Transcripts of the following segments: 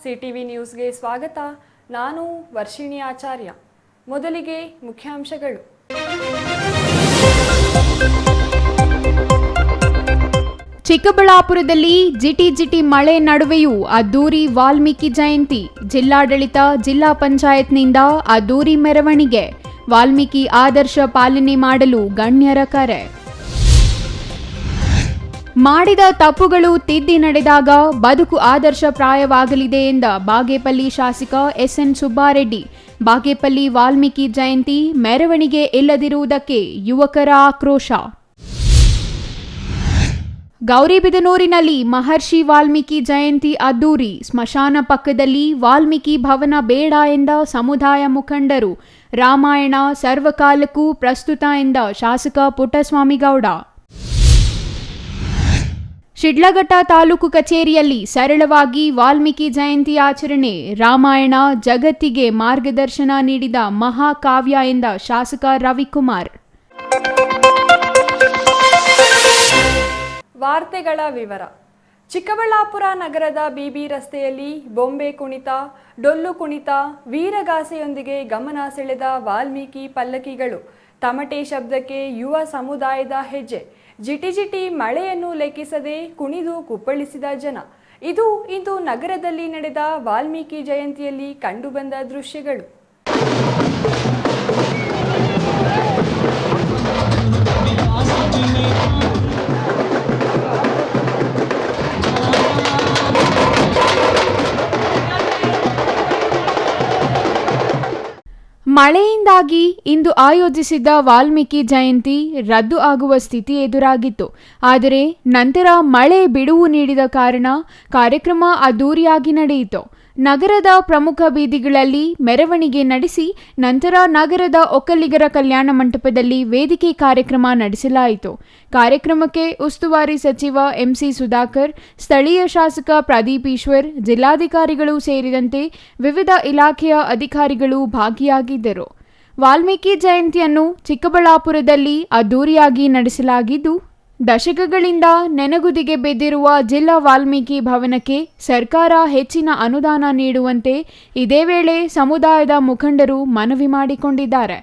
CTV ನ್ಯೂಸ್ಗೆ ಸ್ವಾಗತ. ನಾನು ವರ್ಷಿಣಿ ಆಚಾರ್ಯ. ಮೊದಲಿಗೆ ಮುಖ್ಯಾಂಶಗಳು. ಚಿಕ್ಕಬಳ್ಳಾಪುರದಲ್ಲಿ ಜಿಟಿ ಮಳೆ ನಡುವೆಯೂ ಅದ್ದೂರಿ ವಾಲ್ಮೀಕಿ ಜಯಂತಿ. ಜಿಲ್ಲಾಡಳಿತ, ಜಿಲ್ಲಾ ಪಂಚಾಯತ್ನಿಂದ ಅದ್ದೂರಿ ಮೆರವಣಿಗೆ. ವಾಲ್ಮೀಕಿ ಆದರ್ಶ ಪಾಲನೆ ಮಾಡಲು ಗಣ್ಯರ ಕರೆ. ಮಾಡಿದ ತಪ್ಪುಗಳು ತಿದ್ದಿ ನಡೆದಾಗ ಬದುಕು ಆದರ್ಶಪ್ರಾಯವಾಗಲಿದೆ ಎಂದ ಬಾಗೇಪಲ್ಲಿ ಶಾಸಕ ಎಸ್ಎನ್ ಸುಬ್ಬಾರೆಡ್ಡಿ. ಬಾಗೇಪಲ್ಲಿ ವಾಲ್ಮೀಕಿ ಜಯಂತಿ ಮೆರವಣಿಗೆ ಇಲ್ಲದಿರುವುದಕ್ಕೆ ಯುವಕರ ಆಕ್ರೋಶ. ಗೌರಿಬಿದನೂರಿನಲ್ಲಿ ಮಹರ್ಷಿ ವಾಲ್ಮೀಕಿ ಜಯಂತಿ ಅದ್ದೂರಿ. ಸ್ಮಶಾನ ಪಕ್ಕದಲ್ಲಿ ವಾಲ್ಮೀಕಿ ಭವನ ಬೇಡ ಎಂದ ಸಮುದಾಯ ಮುಖಂಡರು. ರಾಮಾಯಣ ಸರ್ವಕಾಲಕ್ಕೂ ಪ್ರಸ್ತುತ ಎಂದ ಶಾಸಕ ಪುಟ್ಟಸ್ವಾಮಿಗೌಡ. ಶಿಡ್ಲಘಟ್ಟ ತಾಲೂಕು ಕಚೇರಿಯಲ್ಲಿ ಸರಳವಾಗಿ ವಾಲ್ಮೀಕಿ ಜಯಂತಿ ಆಚರಣೆ. ರಾಮಾಯಣ ಜಗತ್ತಿಗೆ ಮಾರ್ಗದರ್ಶನ ನೀಡಿದ ಮಹಾಕಾವ್ಯ ಎಂದ ಶಾಸಕ ರವಿಕುಮಾರ್. ವಾರ್ತೆಗಳ ವಿವರ. ಚಿಕ್ಕಬಳ್ಳಾಪುರ ನಗರದ ಬಿಬಿ ರಸ್ತೆಯಲ್ಲಿ ಬೊಂಬೆ ಕುಣಿತ, ಡೊಳ್ಳು ಕುಣಿತ, ವೀರಗಾಸೆಯೊಂದಿಗೆ ಗಮನ ಸೆಳೆದ ವಾಲ್ಮೀಕಿ ಪಲ್ಲಕ್ಕಿಗಳು. ತಮಟೆ ಶಬ್ದಕ್ಕೆ ಯುವ ಸಮುದಾಯದ ಹೆಜ್ಜೆ. ಜಿಟಿ ಮಳೆಯನ್ನು ಲೆಕ್ಕಿಸದೆ ಕುಣಿದು ಕುಪ್ಪಳಿಸಿದ ಜನ. ಇದು ಇಂದು ನಗರದಲ್ಲಿ ನಡೆದ ವಾಲ್ಮೀಕಿ ಜಯಂತಿಯಲ್ಲಿ ಕಂಡುಬಂದ ದೃಶ್ಯಗಳು. ಮಳೆಯಿಂದಾಗಿ ಇಂದು ಆಯೋಜಿಸಿದ್ದ ವಾಲ್ಮೀಕಿ ಜಯಂತಿ ರದ್ದು ಆಗುವ ಸ್ಥಿತಿ ಎದುರಾಗಿತ್ತು. ಆದರೆ ನಂತರ ಮಳೆ ಬಿಡುವು ನೀಡಿದ ಕಾರಣ ಕಾರ್ಯಕ್ರಮ ಅದ್ದೂರಿಯಾಗಿ ನಡೆಯಿತು. ನಗರದ ಪ್ರಮುಖ ಬೀದಿಗಳಲ್ಲಿ ಮೆರವಣಿಗೆ ನಡೆಸಿ ನಂತರ ನಗರದ ಒಕ್ಕಲಿಗರ ಕಲ್ಯಾಣ ಮಂಟಪದಲ್ಲಿ ವೇದಿಕೆ ಕಾರ್ಯಕ್ರಮ ನಡೆಸಲಾಯಿತು. ಕಾರ್ಯಕ್ರಮಕ್ಕೆ ಉಸ್ತುವಾರಿ ಸಚಿವ ಎಂಸಿ ಸುಧಾಕರ್, ಸ್ಥಳೀಯ ಶಾಸಕ ಪ್ರದೀಪ್ ಈಶ್ವರ್, ಜಿಲ್ಲಾಧಿಕಾರಿಗಳು ಸೇರಿದಂತೆ ವಿವಿಧ ಇಲಾಖೆಯ ಅಧಿಕಾರಿಗಳು ಭಾಗಿಯಾಗಿದ್ದರು. ವಾಲ್ಮೀಕಿ ಜಯಂತಿಯನ್ನು ಚಿಕ್ಕಬಳ್ಳಾಪುರದಲ್ಲಿ ಅದ್ದೂರಿಯಾಗಿ ನಡೆಸಲಾಗಿದ್ದು, ದಶಕಗಳಿಂದ ನೆನಗುದಿಗೆ ಬಿದ್ದಿರುವ ಜಿಲ್ಲಾ ವಾಲ್ಮೀಕಿ ಭವನಕ್ಕೆ ಸರ್ಕಾರ ಹೆಚ್ಚಿನ ಅನುದಾನ ನೀಡುವಂತೆ ಇದೇ ವೇಳೆ ಸಮುದಾಯದ ಮುಖಂಡರು ಮನವಿ ಮಾಡಿಕೊಂಡಿದ್ದಾರೆ.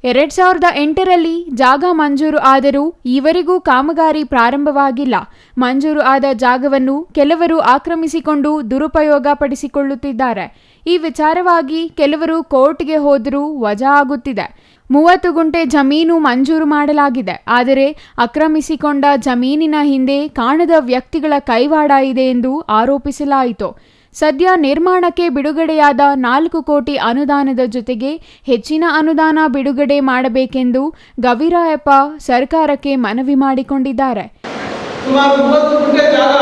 ಎರಡ್ 2008ರಲ್ಲಿ ಜಾಗ ಮಂಜೂರು ಆದರೂ ಈವರೆಗೂ ಕಾಮಗಾರಿ ಪ್ರಾರಂಭವಾಗಿಲ್ಲ. ಮಂಜೂರು ಆದ ಜಾಗವನ್ನು ಕೆಲವರು ಆಕ್ರಮಿಸಿಕೊಂಡು ದುರುಪಯೋಗ ಪಡಿಸಿಕೊಳ್ಳುತ್ತಿದ್ದಾರೆ. ಈ ವಿಚಾರವಾಗಿ ಕೆಲವರು ಕೋರ್ಟ್ಗೆ ಹೋದರೂ ವಜಾ ಆಗುತ್ತಿದೆ. 30 ಗುಂಟೆ ಜಮೀನು ಮಂಜೂರು ಮಾಡಲಾಗಿದೆ. ಆದರೆ ಆಕ್ರಮಿಸಿಕೊಂಡ ಜಮೀನಿನ ಹಿಂದೆ ಕಾಣದ ವ್ಯಕ್ತಿಗಳ ಕೈವಾಡ ಇದೆ ಎಂದು ಆರೋಪಿಸಲಾಯಿತು. ಸದ್ಯ ನಿರ್ಮಾಣಕ್ಕೆ ಬಿಡುಗಡೆಯಾದ 4 ಕೋಟಿ ಅನುದಾನದ ಜೊತೆಗೆ ಹೆಚ್ಚಿನ ಅನುದಾನ ಬಿಡುಗಡೆ ಮಾಡಬೇಕೆಂದು ಗವಿರಾಯಪ್ಪ ಸರ್ಕಾರಕ್ಕೆ ಮನವಿ ಮಾಡಿಕೊಂಡಿದ್ದಾರೆ. ಸುಮಾರು 30 ಗುಂಟೆ ಜಾಗ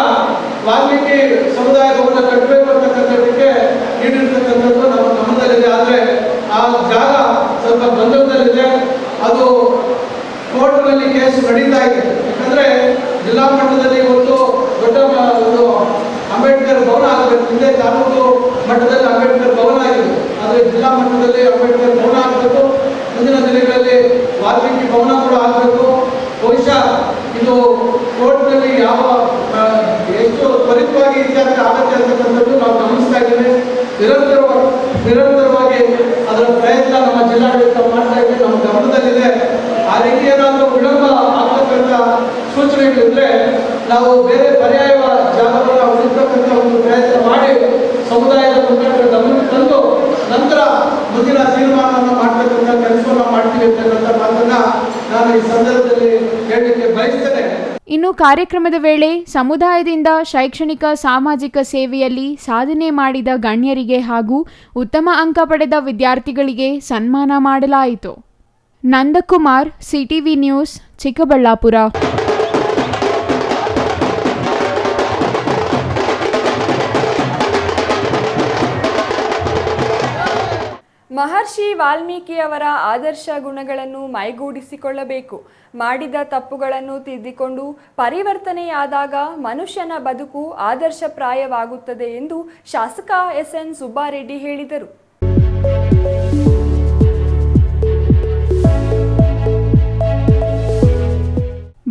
ವಾಲ್ಮೀಕಿ ಸಮುದಾಯ ಭವನ ಕಟ್ಟಬೇಕು ಅಂತಕ್ಕಂಥದ್ದಕ್ಕೆ ನೀಡಿರ್ತಕ್ಕಂಥದ್ದು ನಮ್ಮ ಗಮನದಲ್ಲಿದೆ. ಆದರೆ ಆ ಜಾಗ ಸ್ವಲ್ಪ ಗೊಂದಲದಲ್ಲಿದೆ. ಅದು ಕೋರ್ಟ್ನಲ್ಲಿ ಕೇಸ್ ನಡೀತಾ ಇದೆ. ಯಾಕಂದರೆ ಜಿಲ್ಲಾ ಮಟ್ಟದಲ್ಲಿ ಇವತ್ತು ದೊಡ್ಡ ಒಂದು ಅಂಬೇಡ್ಕರ್ ಭವನ ಆಗಬೇಕು. ಹಿಂದೆ ತಾಲೂಕು ಮಟ್ಟದಲ್ಲಿ ಅಂಬೇಡ್ಕರ್ ಭವನ ಆಗಿದೆ. ಆದರೆ ಜಿಲ್ಲಾ ಮಟ್ಟದಲ್ಲಿ ಅಂಬೇಡ್ಕರ್ ಭವನ ಆಗಬೇಕು. ಮುಂದಿನ ದಿನಗಳಲ್ಲಿ ವಾಲ್ಮೀಕಿ ಭವನ ಕೂಡ ಆಗಬೇಕು. ಬಹುಶಃ ಇದು ಕೋರ್ಟ್ನಲ್ಲಿ ಯಾವ ಎಷ್ಟು ತ್ವರಿತವಾಗಿ ಇತ್ಯರ್ಥ ಆಗುತ್ತೆ ಅಂತಕ್ಕಂಥದ್ದು ನಾವು ಗಮನಿಸ್ತಾ ಇದ್ದೇವೆ. ನಿರಂತರವಾಗಿ ಅದರ ಪ್ರಯತ್ನ ನಮ್ಮ ಜಿಲ್ಲಾಡಳಿತ ಮಾಡ್ತಾ ಇದೆ, ನಮ್ಮ ಗಮನದಲ್ಲಿದೆ. ಆ ರೀತಿ ಏನಾದರೂ ವಿಳಂಬ ಆಗ್ತಕ್ಕಂಥ ಸೂಚನೆಗಳಿದ್ರೆ ನಾವು ಬೇರೆ ಪರ್ಯಾಯ ಜಾಗವನ್ನು ಉಳಿಸ್ತಕ್ಕಂಥ ಒಂದು ಪ್ರಯತ್ನ ಮಾಡಿ ಸಮುದಾಯದ ಮುಖಂಡರ ಗಮನಕ್ಕೆ ತಂದು ನಂತರ ಮುಂದಿನ ತೀರ್ಮಾನವನ್ನು ಮಾಡ್ತಕ್ಕಂಥ ಕೆಲಸವನ್ನು ಮಾಡ್ತೀವಿ ಅಂತಕ್ಕಂಥ ಮಾತನ್ನ ಈ ಸಂದರ್ಭದಲ್ಲಿ ಹೇಳಲಿಕ್ಕೆ ಬಯಸ್ತೇನೆ. ಇನ್ನು ಕಾರ್ಯಕ್ರಮದ ವೇಳೆ ಸಮುದಾಯದಿಂದ ಶೈಕ್ಷಣಿಕ ಸಾಮಾಜಿಕ ಸೇವೆಯಲ್ಲಿ ಸಾಧನೆ ಮಾಡಿದ ಗಣ್ಯರಿಗೆ ಹಾಗೂ ಉತ್ತಮ ಅಂಕ ಪಡೆದ ವಿದ್ಯಾರ್ಥಿಗಳಿಗೆ ಸನ್ಮಾನ ಮಾಡಲಾಯಿತು. Nandakumar, CTV news, Chikkaballapur. ಮಹರ್ಷಿ ವಾಲ್ಮೀಕಿಯವರ ಆದರ್ಶ ಗುಣಗಳನ್ನು ಮೈಗೂಡಿಸಿಕೊಳ್ಳಬೇಕು. ಮಾಡಿದ ತಪ್ಪುಗಳನ್ನು ತಿದ್ದಿಕೊಂಡು ಪರಿವರ್ತನೆಯಾದಾಗ ಮನುಷ್ಯನ ಬದುಕು ಆದರ್ಶಪ್ರಾಯವಾಗುತ್ತದೆ ಎಂದು ಶಾಸಕ ಎಸ್ಎನ್ ಸುಬ್ಬಾರೆಡ್ಡಿ ಹೇಳಿದರು.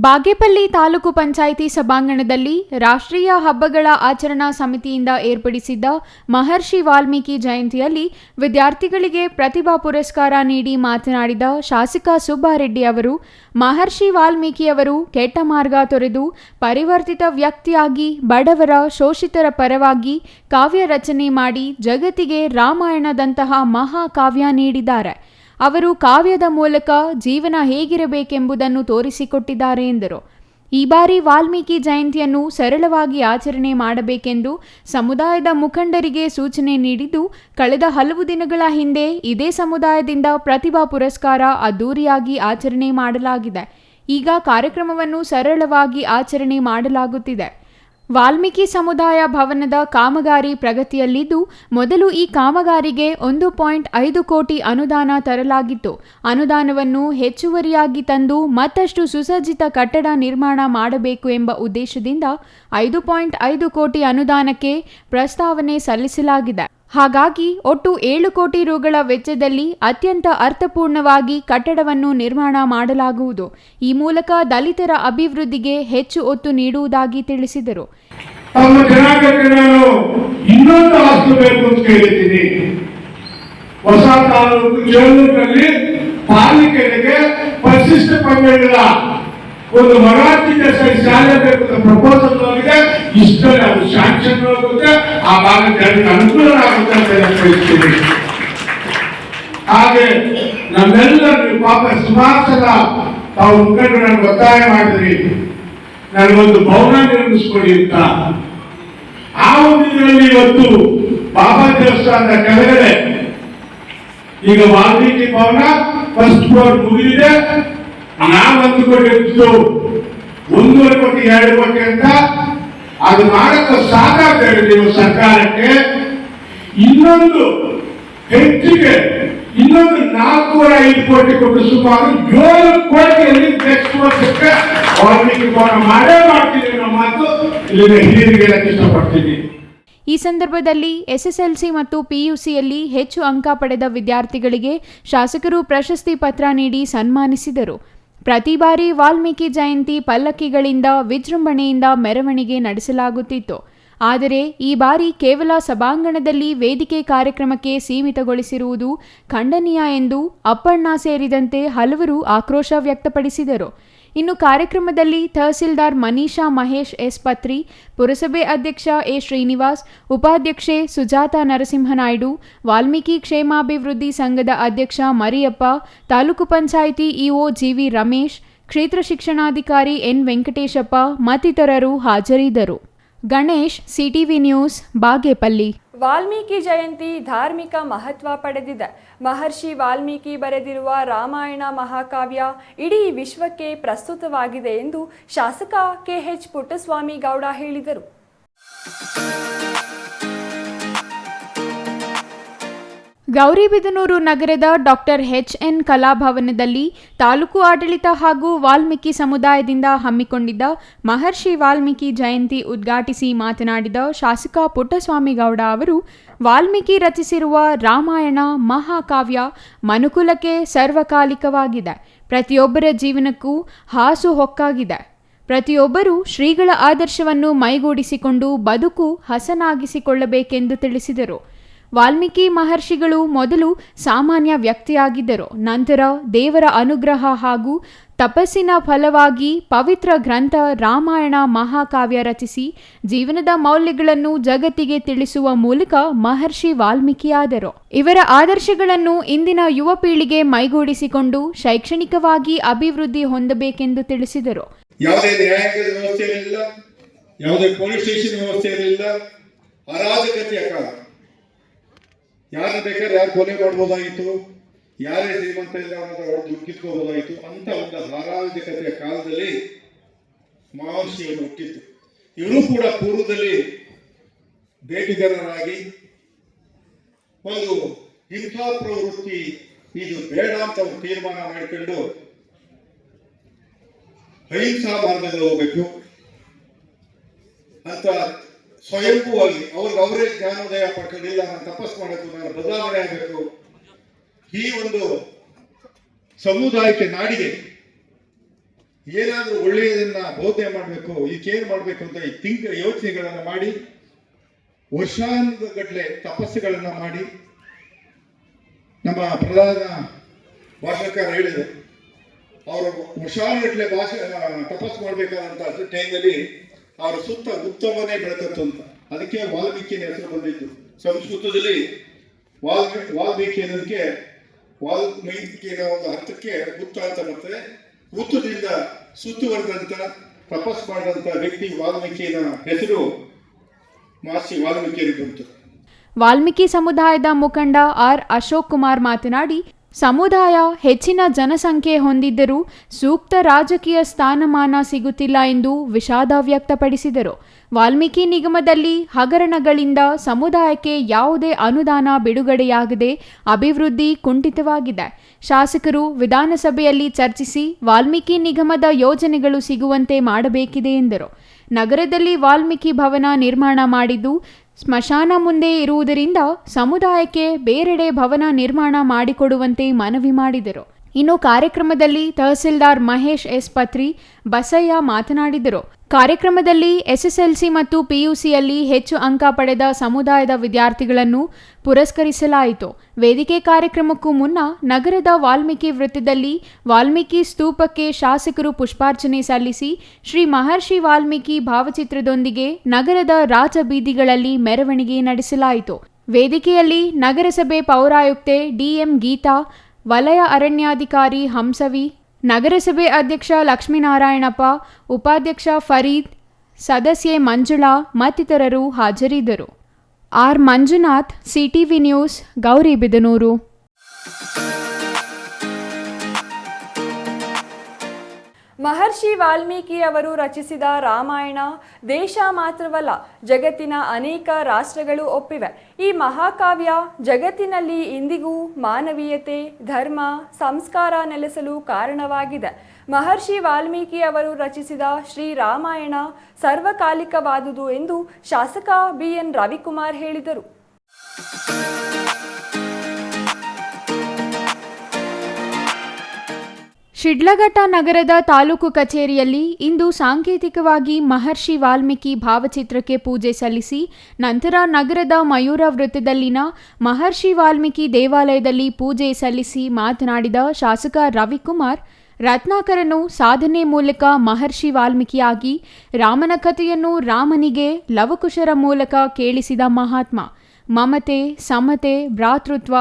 ಬಾಗೇಪಲ್ಲಿ ತಾಲೂಕು ಪಂಚಾಯಿತಿ ಸಭಾಂಗಣದಲ್ಲಿ ರಾಷ್ಟ್ರೀಯ ಹಬ್ಬಗಳ ಆಚರಣಾ ಸಮಿತಿಯಿಂದ ಏರ್ಪಡಿಸಿದ್ದ ಮಹರ್ಷಿ ವಾಲ್ಮೀಕಿ ಜಯಂತಿಯಲ್ಲಿ ವಿದ್ಯಾರ್ಥಿಗಳಿಗೆ ಪ್ರತಿಭಾ ಪುರಸ್ಕಾರ ನೀಡಿ ಮಾತನಾಡಿದ ಶಾಸಕ ಸುಬ್ಬಾರೆಡ್ಡಿ ಅವರು, ಮಹರ್ಷಿ ವಾಲ್ಮೀಕಿಯವರು ಕೆಟ್ಟ ಮಾರ್ಗ ತೊರೆದು ಪರಿವರ್ತಿತ ವ್ಯಕ್ತಿಯಾಗಿ ಬಡವರ, ಶೋಷಿತರ ಪರವಾಗಿ ಕಾವ್ಯ ರಚನೆ ಮಾಡಿ ಜಗತ್ತಿಗೆ ರಾಮಾಯಣದಂತಹ ಮಹಾಕಾವ್ಯ ನೀಡಿದ್ದಾರೆ. ಅವರು ಕಾವ್ಯದ ಮೂಲಕ ಜೀವನ ಹೇಗಿರಬೇಕೆಂಬುದನ್ನು ತೋರಿಸಿಕೊಟ್ಟಿದ್ದಾರೆ ಎಂದರು. ಈ ಬಾರಿ ವಾಲ್ಮೀಕಿ ಜಯಂತಿಯನ್ನು ಸರಳವಾಗಿ ಆಚರಣೆ ಮಾಡಬೇಕೆಂದು ಸಮುದಾಯದ ಮುಖಂಡರಿಗೆ ಸೂಚನೆ ನೀಡಿದ್ದು, ಕಳೆದ ಹಲವು ದಿನಗಳ ಹಿಂದೆ ಇದೇ ಸಮುದಾಯದಿಂದ ಪ್ರತಿಭಾ ಪುರಸ್ಕಾರ ಅದ್ದೂರಿಯಾಗಿ ಆಚರಣೆ ಮಾಡಲಾಗಿದೆ. ಈಗ ಕಾರ್ಯಕ್ರಮವನ್ನು ಸರಳವಾಗಿ ಆಚರಣೆ ಮಾಡಲಾಗುತ್ತಿದೆ. ವಾಲ್ಮೀಕಿ ಸಮುದಾಯ ಭವನದ ಕಾಮಗಾರಿ ಪ್ರಗತಿಯಲ್ಲಿದ್ದು, ಮೊದಲು ಈ ಕಾಮಗಾರಿಗೆ 1.5 ಕೋಟಿ ಅನುದಾನ ತರಲಾಗಿತ್ತು. ಅನುದಾನವನ್ನು ಹೆಚ್ಚುವರಿಯಾಗಿ ತಂದು ಮತ್ತಷ್ಟು ಸುಸಜ್ಜಿತ ಕಟ್ಟಡ ನಿರ್ಮಾಣ ಮಾಡಬೇಕು ಎಂಬ ಉದ್ದೇಶದಿಂದ 5.5 ಕೋಟಿ ಅನುದಾನಕ್ಕೆ ಪ್ರಸ್ತಾವನೆ ಸಲ್ಲಿಸಲಾಗಿದೆ. ಹಾಗಾಗಿ ಒಟ್ಟು 7 ಕೋಟಿ ರುಗಳ ವೆಚ್ಚದಲ್ಲಿ ಅತ್ಯಂತ ಅರ್ಥಪೂರ್ಣವಾಗಿ ಕಟ್ಟಡವನ್ನು ನಿರ್ಮಾಣ ಮಾಡಲಾಗುವುದು. ಈ ಮೂಲಕ ದಲಿತರ ಅಭಿವೃದ್ಧಿಗೆ ಹೆಚ್ಚು ಒತ್ತು ನೀಡುವುದಾಗಿ ತಿಳಿಸಿದರು. ತಮ್ಮ ಜನಾಂಗಕ್ಕೆ ನಾನು ಇನ್ನೊಂದು ಆಸ್ತಿ ಬೇಕು ಅಂತ ಕೇಳಿದ್ದೀನಿ. ಹೊಸ ತಾಲೂಕು ಜೇಲೂರಿನಲ್ಲಿ ಪಾಲಿಕೆಗೆ ಪರಿಶಿಷ್ಟ ಪಂಗಡಗಳ ಒಂದು ಮರಾಠಿ ಶಾಲೆ ಬೇಕು ಅಂತ ಪ್ರಪೋಸಲ್ ಹೋಗಿದೆ. ಇಷ್ಟರಲ್ಲಿ ಅದು ಶಾಂಕ್ಷನ್ ಆಗುತ್ತೆ, ಆ ಭಾಗದ ಜನರಿಗೆ ಅನುಕೂಲ ಆಗುತ್ತೆ ಅಂತ ಹೇಳ್ತೀನಿ. ಹಾಗೆ ನಮ್ಮೆಲ್ಲರೂ ಪಾಪ ಸುಮಾರು ಸಲ ತಾವು ಮುಖಂಡರು ನನಗೆ ಒತ್ತಾಯ ಮಾಡಿದ್ರಿ, ನನಗೊಂದು ಭವನ ನಿರ್ಮಿಸ್ಕೊಡಿ ಅಂತ. ಆ ಒಂದು ಇದರಲ್ಲಿ ಇವತ್ತು ಬಾಬಾ ದೇವಸ್ಥಾನದ ಕೆಳಗಡೆ ಈಗ ವಾಲ್ಮೀಕಿ ಭವನ ಫಸ್ಟ್ ಫ್ಲೋರ್ ಮುಗಿದಿದೆ. ನಾವು ಅಂದುಕೊಂಡಿದ್ದು 1.5 ಕೋಟಿ 2 ಕೋಟಿ ಅಂತ ಅದು ಮಾಡಕ್ಕೆ ಸಾಕಾಗ್ತದೆ. ನೀವು ಸರ್ಕಾರಕ್ಕೆ ಇನ್ನೊಂದು ಹೆಚ್ಚಿಗೆ ಇನ್ನೊಂದು 4-5 ಕೋಟಿ ಕೊಟ್ಟು ಸುಮಾರು 7 ಕೋಟಿಯಲ್ಲಿ ನೆಕ್ಸ್ಟ್ ವರ್ಷಕ್ಕೆ ವಾಲ್ಮೀಕಿ ಭವನ ಮಾಡೇ ಮಾಡ್ತೀನಿ ಅನ್ನೋ ಮಾತು ಇಲ್ಲಿನ ಹಿರಿಯರಿಗೆ ಹೇಳಕ್ಕೆ ಇಷ್ಟಪಡ್ತೀನಿ. ಈ ಸಂದರ್ಭದಲ್ಲಿ ಎಸ್ಎಸ್ಎಲ್ಸಿ ಮತ್ತು ಪಿಯುಸಿಯಲ್ಲಿ ಹೆಚ್ಚು ಅಂಕ ಪಡೆದ ವಿದ್ಯಾರ್ಥಿಗಳಿಗೆ ಶಾಸಕರು ಪ್ರಶಸ್ತಿ ಪತ್ರ ನೀಡಿ ಸನ್ಮಾನಿಸಿದರು. ಪ್ರತಿ ಬಾರಿ ವಾಲ್ಮೀಕಿ ಜಯಂತಿ ಪಲ್ಲಕ್ಕಿಗಳಿಂದ ವಿಜೃಂಭಣೆಯಿಂದ ಮೆರವಣಿಗೆ ನಡೆಸಲಾಗುತ್ತಿತ್ತು. ಆದರೆ ಈ ಬಾರಿ ಕೇವಲ ಸಭಾಂಗಣದಲ್ಲಿ ವೇದಿಕೆ ಕಾರ್ಯಕ್ರಮಕ್ಕೆ ಸೀಮಿತಗೊಳಿಸಿರುವುದು ಖಂಡನೀಯ ಎಂದು ಅಪ್ಪಣ್ಣ ಸೇರಿದಂತೆ ಹಲವರು ಆಕ್ರೋಶ ವ್ಯಕ್ತಪಡಿಸಿದರು. ಇನ್ನು ಕಾರ್ಯಕ್ರಮದಲ್ಲಿ ತಹಸೀಲ್ದಾರ್ ಮನೀಷಾ ಮಹೇಶ್ ಎಸ್ ಪತ್ರಿ, ಪುರಸಭೆ ಅಧ್ಯಕ್ಷ ಎ ಶ್ರೀನಿವಾಸ್, ಉಪಾಧ್ಯಕ್ಷೆ ಸುಜಾತಾ ನರಸಿಂಹನಾಯ್ಡು, ವಾಲ್ಮೀಕಿ ಕ್ಷೇಮಾಭಿವೃದ್ಧಿ ಸಂಘದ ಅಧ್ಯಕ್ಷ ಮರಿಯಪ್ಪ, ತಾಲೂಕು ಪಂಚಾಯಿತಿ ಇಒ ಜಿವಿ ರಮೇಶ್, ಕ್ಷೇತ್ರ ಶಿಕ್ಷಣಾಧಿಕಾರಿ ಎನ್ ವೆಂಕಟೇಶಪ್ಪ ಮತ್ತಿತರರು ಹಾಜರಿದ್ದರು. Ganesh, CTV news, Bagepalli. ವಾಲ್ಮೀಕಿ ಜಯಂತಿ ಧಾರ್ಮಿಕ ಮಹತ್ವ ಪಡೆದಿದೆ. ಮಹರ್ಷಿ ವಾಲ್ಮೀಕಿ ಬರೆದಿರುವ ರಾಮಾಯಣ ಮಹಾಕಾವ್ಯ ಇಡೀ ವಿಶ್ವಕ್ಕೆ ಪ್ರಸ್ತುತವಾಗಿದೆ ಎಂದು ಶಾಸಕ ಕೆಎಚ್ ಪುಟ್ಟಸ್ವಾಮಿ ಗೌಡ ಹೇಳಿದರು. ಗೌರಿಬಿದನೂರು ನಗರದ ಡಾಕ್ಟರ್ ಎಚ್.ಎನ್. ಕಲಾಭವನದಲ್ಲಿ ತಾಲೂಕು ಆಡಳಿತ ಹಾಗೂ ವಾಲ್ಮೀಕಿ ಸಮುದಾಯದಿಂದ ಹಮ್ಮಿಕೊಂಡಿದ್ದ ಮಹರ್ಷಿ ವಾಲ್ಮೀಕಿ ಜಯಂತಿ ಉದ್ಘಾಟಿಸಿ ಮಾತನಾಡಿದ ಶಾಸಕ ಪುಟ್ಟಸ್ವಾಮಿ ಗೌಡ ಅವರು, ವಾಲ್ಮೀಕಿ ರಚಿಸಿರುವ ರಾಮಾಯಣ ಮಹಾಕಾವ್ಯ ಮನುಕುಲಕ್ಕೆ ಸರ್ವಕಾಲಿಕವಾಗಿದೆ. ಪ್ರತಿಯೊಬ್ಬರ ಜೀವನಕ್ಕೂ ಹಾಸು ಹೊಕ್ಕಾಗಿದೆ. ಪ್ರತಿಯೊಬ್ಬರೂ ಶ್ರೀಗಳ ಆದರ್ಶವನ್ನು ಮೈಗೂಡಿಸಿಕೊಂಡು ಬದುಕು ಹಸನಾಗಿಸಿಕೊಳ್ಳಬೇಕೆಂದು ತಿಳಿಸಿದರು. ವಾಲ್ಮೀಕಿ ಮಹರ್ಷಿಗಳು ಮೊದಲು ಸಾಮಾನ್ಯ ವ್ಯಕ್ತಿಯಾಗಿದ್ದರು. ನಂತರ ದೇವರ ಅನುಗ್ರಹ ಹಾಗೂ ತಪಸ್ಸಿನ ಫಲವಾಗಿ ಪವಿತ್ರ ಗ್ರಂಥ ರಾಮಾಯಣ ಮಹಾಕಾವ್ಯ ರಚಿಸಿ ಜೀವನದ ಮೌಲ್ಯಗಳನ್ನು ಜಗತ್ತಿಗೆ ತಿಳಿಸುವ ಮೂಲಕ ಮಹರ್ಷಿ ವಾಲ್ಮೀಕಿಯಾದರು. ಇವರ ಆದರ್ಶಗಳನ್ನು ಇಂದಿನ ಯುವ ಪೀಳಿಗೆ ಮೈಗೂಡಿಸಿಕೊಂಡು ಶೈಕ್ಷಣಿಕವಾಗಿ ಅಭಿವೃದ್ಧಿ ಹೊಂದಬೇಕೆಂದು ತಿಳಿಸಿದರು. ಯಾವುದೇ ನ್ಯಾಯಾಂಗದ ವ್ಯವಸ್ಥೆ ಇರಲಿಲ್ಲ, ಯಾವುದೇ ಪೊಲೀಸ್ ಸ್ಟೇಷನ್ ವ್ಯವಸ್ಥೆ ಇರಲಿಲ್ಲ, ಅರಾಜಕತೆಯ ಕಾಲ. ಯಾರು ಬೇಕಾದ್ರೆ ಯಾರು ಕೊಲೆ ಮಾಡ್ಬೋದಾಗಿತ್ತು, ಯಾರೇ ಶ್ರೀಮಂತ ದುಃಖಿಸ್ಕೋಬೋದಾಗಿತ್ತು. ಅಂತ ಒಂದು ಅರಾಜಕತೆಯ ಕಾಲದಲ್ಲಿ ಮಹರ್ಷಿಯನ್ನು ಹುಟ್ಟಿತ್ತು. ಇವರು ಕೂಡ ಪೂರ್ವದಲ್ಲಿ ಬೇಟೆಗಾರರಾಗಿ ಒಂದು ಹಿಂಸಾ ಪ್ರವೃತ್ತಿ ಇದು ಬೇಡ ಅಂತ ತೀರ್ಮಾನ ಮಾಡಿಕೊಂಡು ಅಹಿಂಸಾ ಮಾರ್ಗದಲ್ಲಿ ಹೋಗ್ಬೇಕು ಅಂತ ಸ್ವಯಂಭೂವಾಗಿ ಅವರೇ ಜ್ಞಾನೋದಯ ಪಡ್ಕೊಂಡಿಲ್ಲ, ನಾನು ತಪಸ್ಸು ಮಾಡಬೇಕು, ನಾನು ಬದಲಾವಣೆ ಆಗಬೇಕು, ಈ ಒಂದು ಸಮುದಾಯಕ್ಕೆ ನಾಡಿಗೆ ಏನಾದರೂ ಒಳ್ಳೆಯದನ್ನ ಬೋಧನೆ ಮಾಡಬೇಕು, ಇದಕ್ಕೇನು ಮಾಡಬೇಕು ಅಂತ ಈ ಯೋಚನೆಗಳನ್ನು ಮಾಡಿ ವರ್ಷಾನುಗಟ್ಟಲೆ ತಪಸ್ಸುಗಳನ್ನು ಮಾಡಿ ನಮ್ಮ ಪ್ರಧಾನ ಭಾಷಣಕಾರ ಹೇಳಿದರು, ಅವರು ವರ್ಷಾನುಗಟ್ಟಲೆ ತಪಸ್ಸು ಮಾಡಬೇಕಾದಂತ ಟೈಮಲ್ಲಿ ಅವರ ಸುತ್ತ ಉತ್ತಮನೇ ಬೆಳಕತ್ತು ಅಂತ. ಅದಕ್ಕೆ ವಾಲ್ಮೀಕಿಯ ಹೆಸರು ಬಂದಿದ್ದು. ಸಂಸ್ಕೃತದಲ್ಲಿ ವಾಲ್ಮೀಕಿ ಅನ್ನೋದಕ್ಕೆ ವಾಲ್ಮೀಕಿಯ ಒಂದು ಅರ್ಥಕ್ಕೆ ಉತ್ತ ಅಂತ ಬರ್ತದೆ. ಉತ್ತದಿಂದ ಸುತ್ತುವರೆದಂತ ತಪಸ್ಸು ಮಾಡಿದಂತ ವ್ಯಕ್ತಿ ವಾಲ್ಮೀಕಿಯ ಹೆಸರು ಮಹರ್ಷಿ ವಾಲ್ಮೀಕಿಯಲ್ಲಿ ಬಂತು. ವಾಲ್ಮೀಕಿ ಸಮುದಾಯದ ಮುಖಂಡ ಆರ್ ಅಶೋಕ್ ಕುಮಾರ್ ಮಾತನಾಡಿ, ಸಮುದಾಯ ಹೆಚ್ಚಿನ ಜನಸಂಖ್ಯೆ ಹೊಂದಿದ್ದರೂ ಸೂಕ್ತ ರಾಜಕೀಯ ಸ್ಥಾನಮಾನ ಸಿಗುತ್ತಿಲ್ಲ ಎಂದು ವಿಷಾದ ವ್ಯಕ್ತಪಡಿಸಿದರು. ವಾಲ್ಮೀಕಿ ನಿಗಮದಲ್ಲಿ ಹಗರಣಗಳಿಂದ ಸಮುದಾಯಕ್ಕೆ ಯಾವುದೇ ಅನುದಾನ ಬಿಡುಗಡೆಯಾಗದೆ ಅಭಿವೃದ್ಧಿ ಕುಂಠಿತವಾಗಿದೆ. ಶಾಸಕರು ವಿಧಾನಸಭೆಯಲ್ಲಿ ಚರ್ಚಿಸಿ ವಾಲ್ಮೀಕಿ ನಿಗಮದ ಯೋಜನೆಗಳು ಸಿಗುವಂತೆ ಮಾಡಬೇಕಿದೆ ಎಂದರು. ನಗರದಲ್ಲಿ ವಾಲ್ಮೀಕಿ ಭವನ ನಿರ್ಮಾಣ ಮಾಡಿದ್ದು ಸ್ಮಶಾನ ಮುಂದೆ ಇರುವುದರಿಂದ ಸಮುದಾಯಕ್ಕೆ ಬೇರೆಡೆ ಭವನ ನಿರ್ಮಾಣ ಮಾಡಿಕೊಡುವಂತೆ ಮನವಿ ಮಾಡಿದರು. ಇನ್ನು ಕಾರ್ಯಕ್ರಮದಲ್ಲಿ ತಹಸೀಲ್ದಾರ್ ಮಹೇಶ್ ಎಸ್ ಪತ್ರಿ, ಬಸಯ್ಯ ಮಾತನಾಡಿದರು. ಕಾರ್ಯಕ್ರಮದಲ್ಲಿ ಎಸ್ಎಸ್ಎಲ್ಸಿ ಮತ್ತು ಪಿಯುಸಿಯಲ್ಲಿ ಹೆಚ್ಚು ಅಂಕ ಪಡೆದ ಸಮುದಾಯದ ವಿದ್ಯಾರ್ಥಿಗಳನ್ನು ಪುರಸ್ಕರಿಸಲಾಯಿತು. ವೇದಿಕೆ ಕಾರ್ಯಕ್ರಮಕ್ಕೂ ಮುನ್ನ ನಗರದ ವಾಲ್ಮೀಕಿ ವೃತ್ತದಲ್ಲಿ ವಾಲ್ಮೀಕಿ ಸ್ತೂಪಕ್ಕೆ ಶಾಸಕರು ಪುಷ್ಪಾರ್ಚನೆ ಸಲ್ಲಿಸಿ ಶ್ರೀ ಮಹರ್ಷಿ ವಾಲ್ಮೀಕಿ ಭಾವಚಿತ್ರದೊಂದಿಗೆ ನಗರದ ರಾಜಬೀದಿಗಳಲ್ಲಿ ಮೆರವಣಿಗೆ ನಡೆಸಲಾಯಿತು. ವೇದಿಕೆಯಲ್ಲಿ ನಗರಸಭೆ ಪೌರಾಯುಕ್ತೆ ಡಿಎಂ ಗೀತಾ, ವಲಯ ಅರಣ್ಯಾಧಿಕಾರಿ ಹಂಸವಿ, ನಗರಸಭೆ ಅಧ್ಯಕ್ಷ ಲಕ್ಷ್ಮೀನಾರಾಯಣಪ್ಪ, ಉಪಾಧ್ಯಕ್ಷ ಫರೀದ್, ಸದಸ್ಯೆ ಮಂಜುಳಾ ಮತ್ತಿತರರು ಹಾಜರಿದ್ದರು. R Manjunath, CTV news, Gauribidanur. Maharshi Valmiki ಅವರು ರಚಿಸಿದ ರಾಮಾಯಣ ದೇಶ ಮಾತ್ರವಲ್ಲ, ಜಗತ್ತಿನ ಅನೇಕ ರಾಷ್ಟ್ರಗಳು ಒಪ್ಪಿವೆ. ಈ ಮಹಾಕಾವ್ಯ ಜಗತ್ತಿನಲ್ಲಿ ಇಂದಿಗೂ ಮಾನವೀಯತೆ, ಧರ್ಮ, ಸಂಸ್ಕಾರ ನೆಲೆಸಲು ಕಾರಣವಾಗಿದೆ. ಮಹರ್ಷಿ ವಾಲ್ಮೀಕಿ ಅವರು ರಚಿಸಿದ ಶ್ರೀ ರಾಮಾಯಣ ಸರ್ವಕಾಲಿಕವಾದುದು ಎಂದು ಶಾಸಕ ಬಿಎನ್ ರವಿಕುಮಾರ್ ಹೇಳಿದರು. ಶಿಡ್ಲಘಟ್ಟ ನಗರದ ತಾಲೂಕು ಕಚೇರಿಯಲ್ಲಿ ಇಂದು ಸಾಂಕೇತಿಕವಾಗಿ ಮಹರ್ಷಿ ವಾಲ್ಮೀಕಿ ಭಾವಚಿತ್ರಕ್ಕೆ ಪೂಜೆ ಸಲ್ಲಿಸಿ ನಂತರ ನಗರದ ಮಯೂರ ವೃತ್ತದಲ್ಲಿನ ಮಹರ್ಷಿ ವಾಲ್ಮೀಕಿ ದೇವಾಲಯದಲ್ಲಿ ಪೂಜೆ ಸಲ್ಲಿಸಿ ಮಾತನಾಡಿದ ಶಾಸಕ ರವಿಕುಮಾರ್, ರತ್ನಾಕರನು ಸಾಧನೆ ಮೂಲಕ ಮಹರ್ಷಿ ವಾಲ್ಮೀಕಿಯಾಗಿ ರಾಮನ ಕಥೆಯನ್ನು ರಾಮನಿಗೆ ಲವಕುಶರ ಮೂಲಕ ಕೇಳಿಸಿದ ಮಹಾತ್ಮ. ಮಮತೆ, ಸಮತೆ, ಭ್ರಾತೃತ್ವ,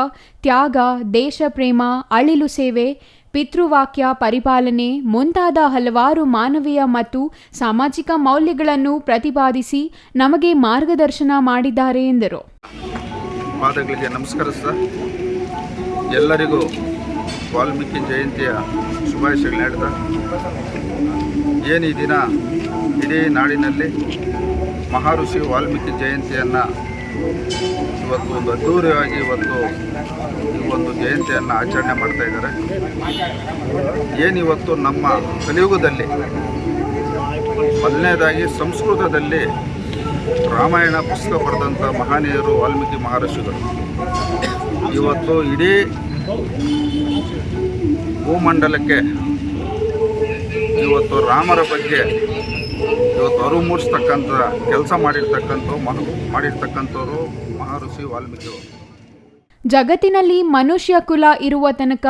ತ್ಯಾಗ, ದೇಶಪ್ರೇಮ, ಅಳಿಲು ಸೇವೆ, ಪಿತೃವಾಕ್ಯ ಪಾಲನೆ ಮುಂತಾದ ಹಲವಾರು ಮಾನವೀಯ ಮತ್ತು ಸಾಮಾಜಿಕ ಮೌಲ್ಯಗಳನ್ನು ಪ್ರತಿಪಾದಿಸಿ ನಮಗೆ ಮಾರ್ಗದರ್ಶನ ಮಾಡಿದ್ದಾರೆ ಎಂದರು. ಪಾದಗಳಿಗೆ ನಮಸ್ಕರಿಸ್ತಾ ಎಲ್ಲರಿಗೂ ವಾಲ್ಮೀಕಿ ಜಯಂತಿಯ ಶುಭಾಶಯಗಳು ಹೇಳ್ತಾ, ಏನು ಈ ದಿನ ಇಡೀ ನಾಡಿನಲ್ಲಿ ಮಹರ್ಷಿ ವಾಲ್ಮೀಕಿ ಜಯಂತಿಯನ್ನು ಇವತ್ತು ಒಂದು ಅದ್ಧೂರಿಯಾಗಿ ಈ ಒಂದು ಜಯಂತಿಯನ್ನು ಆಚರಣೆ ಮಾಡ್ತಾ ಇದ್ದಾರೆ. ಏನಿವತ್ತು ನಮ್ಮ ಕಲಿಯುಗದಲ್ಲಿ ಮೊದಲನೇದಾಗಿ ಸಂಸ್ಕೃತದಲ್ಲಿ ರಾಮಾಯಣ ಪುಸ್ತಕ ಬರೆದಂಥ ಮಹನೀಯರು ವಾಲ್ಮೀಕಿ ಮಹರ್ಷಿಗಳು. ಇವತ್ತು ಇಡೀ ಭೂಮಂಡಲಕ್ಕೆ ಇವತ್ತು ರಾಮರ ಬಗ್ಗೆ ಇವತ್ತು ಅರಿವು ಮೂಡಿಸ್ತಕ್ಕಂಥ ಕೆಲಸ ಮಾಡಿರ್ತಕ್ಕಂಥವ್ರು ಮಹರ್ಷಿ ವಾಲ್ಮೀಕಿಯವರು. ಜಗತ್ತಿನಲ್ಲಿ ಮನುಷ್ಯ ಕುಲ ಇರುವ ತನಕ